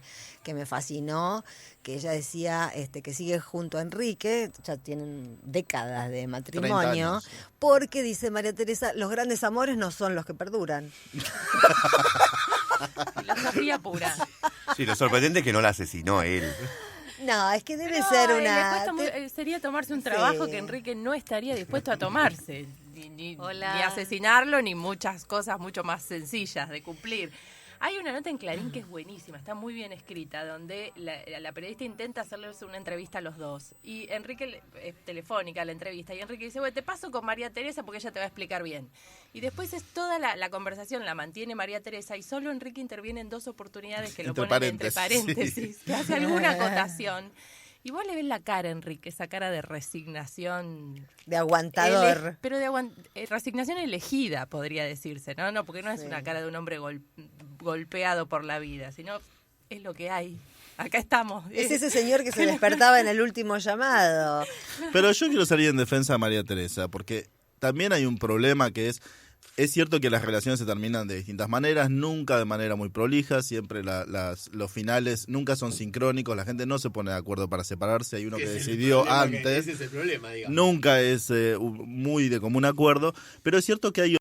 fascinó, que ella decía que sigue junto a Enrique, ya tienen décadas de matrimonio, porque, dice María Teresa, los grandes amores no son los que perduran. Filosofía pura. Sí, lo sorprendente es que no la asesinó él. No, es que debe ser una... sería tomarse un trabajo que Enrique no estaría dispuesto a tomarse. Ni Hola. asesinarlo, ni muchas cosas mucho más sencillas de cumplir. Hay una nota en Clarín que es buenísima, está muy bien escrita, donde la periodista intenta hacerles una entrevista a los dos. Y Enrique, es telefónica la entrevista, y Enrique dice, bueno, te paso con María Teresa porque ella te va a explicar bien. Y después es toda la conversación, la mantiene María Teresa, y solo Enrique interviene en 2 oportunidades que lo ponen entre paréntesis, que hace alguna acotación. Y vos le ves la cara, Enrique, esa cara de resignación. De aguantador. Pero de resignación elegida, podría decirse, ¿no? No, porque no es una cara de un hombre golpeado por la vida, sino es lo que hay. Acá estamos. Es ese señor que se despertaba en el último llamado. Pero yo quiero salir en defensa de María Teresa, porque también hay un problema que es cierto que las relaciones se terminan de distintas maneras, nunca de manera muy prolija, siempre los finales nunca son sincrónicos, la gente no se pone de acuerdo para separarse, hay uno que decidió antes, ese es el problema, digamos. Nunca es muy de común acuerdo, pero es cierto que hay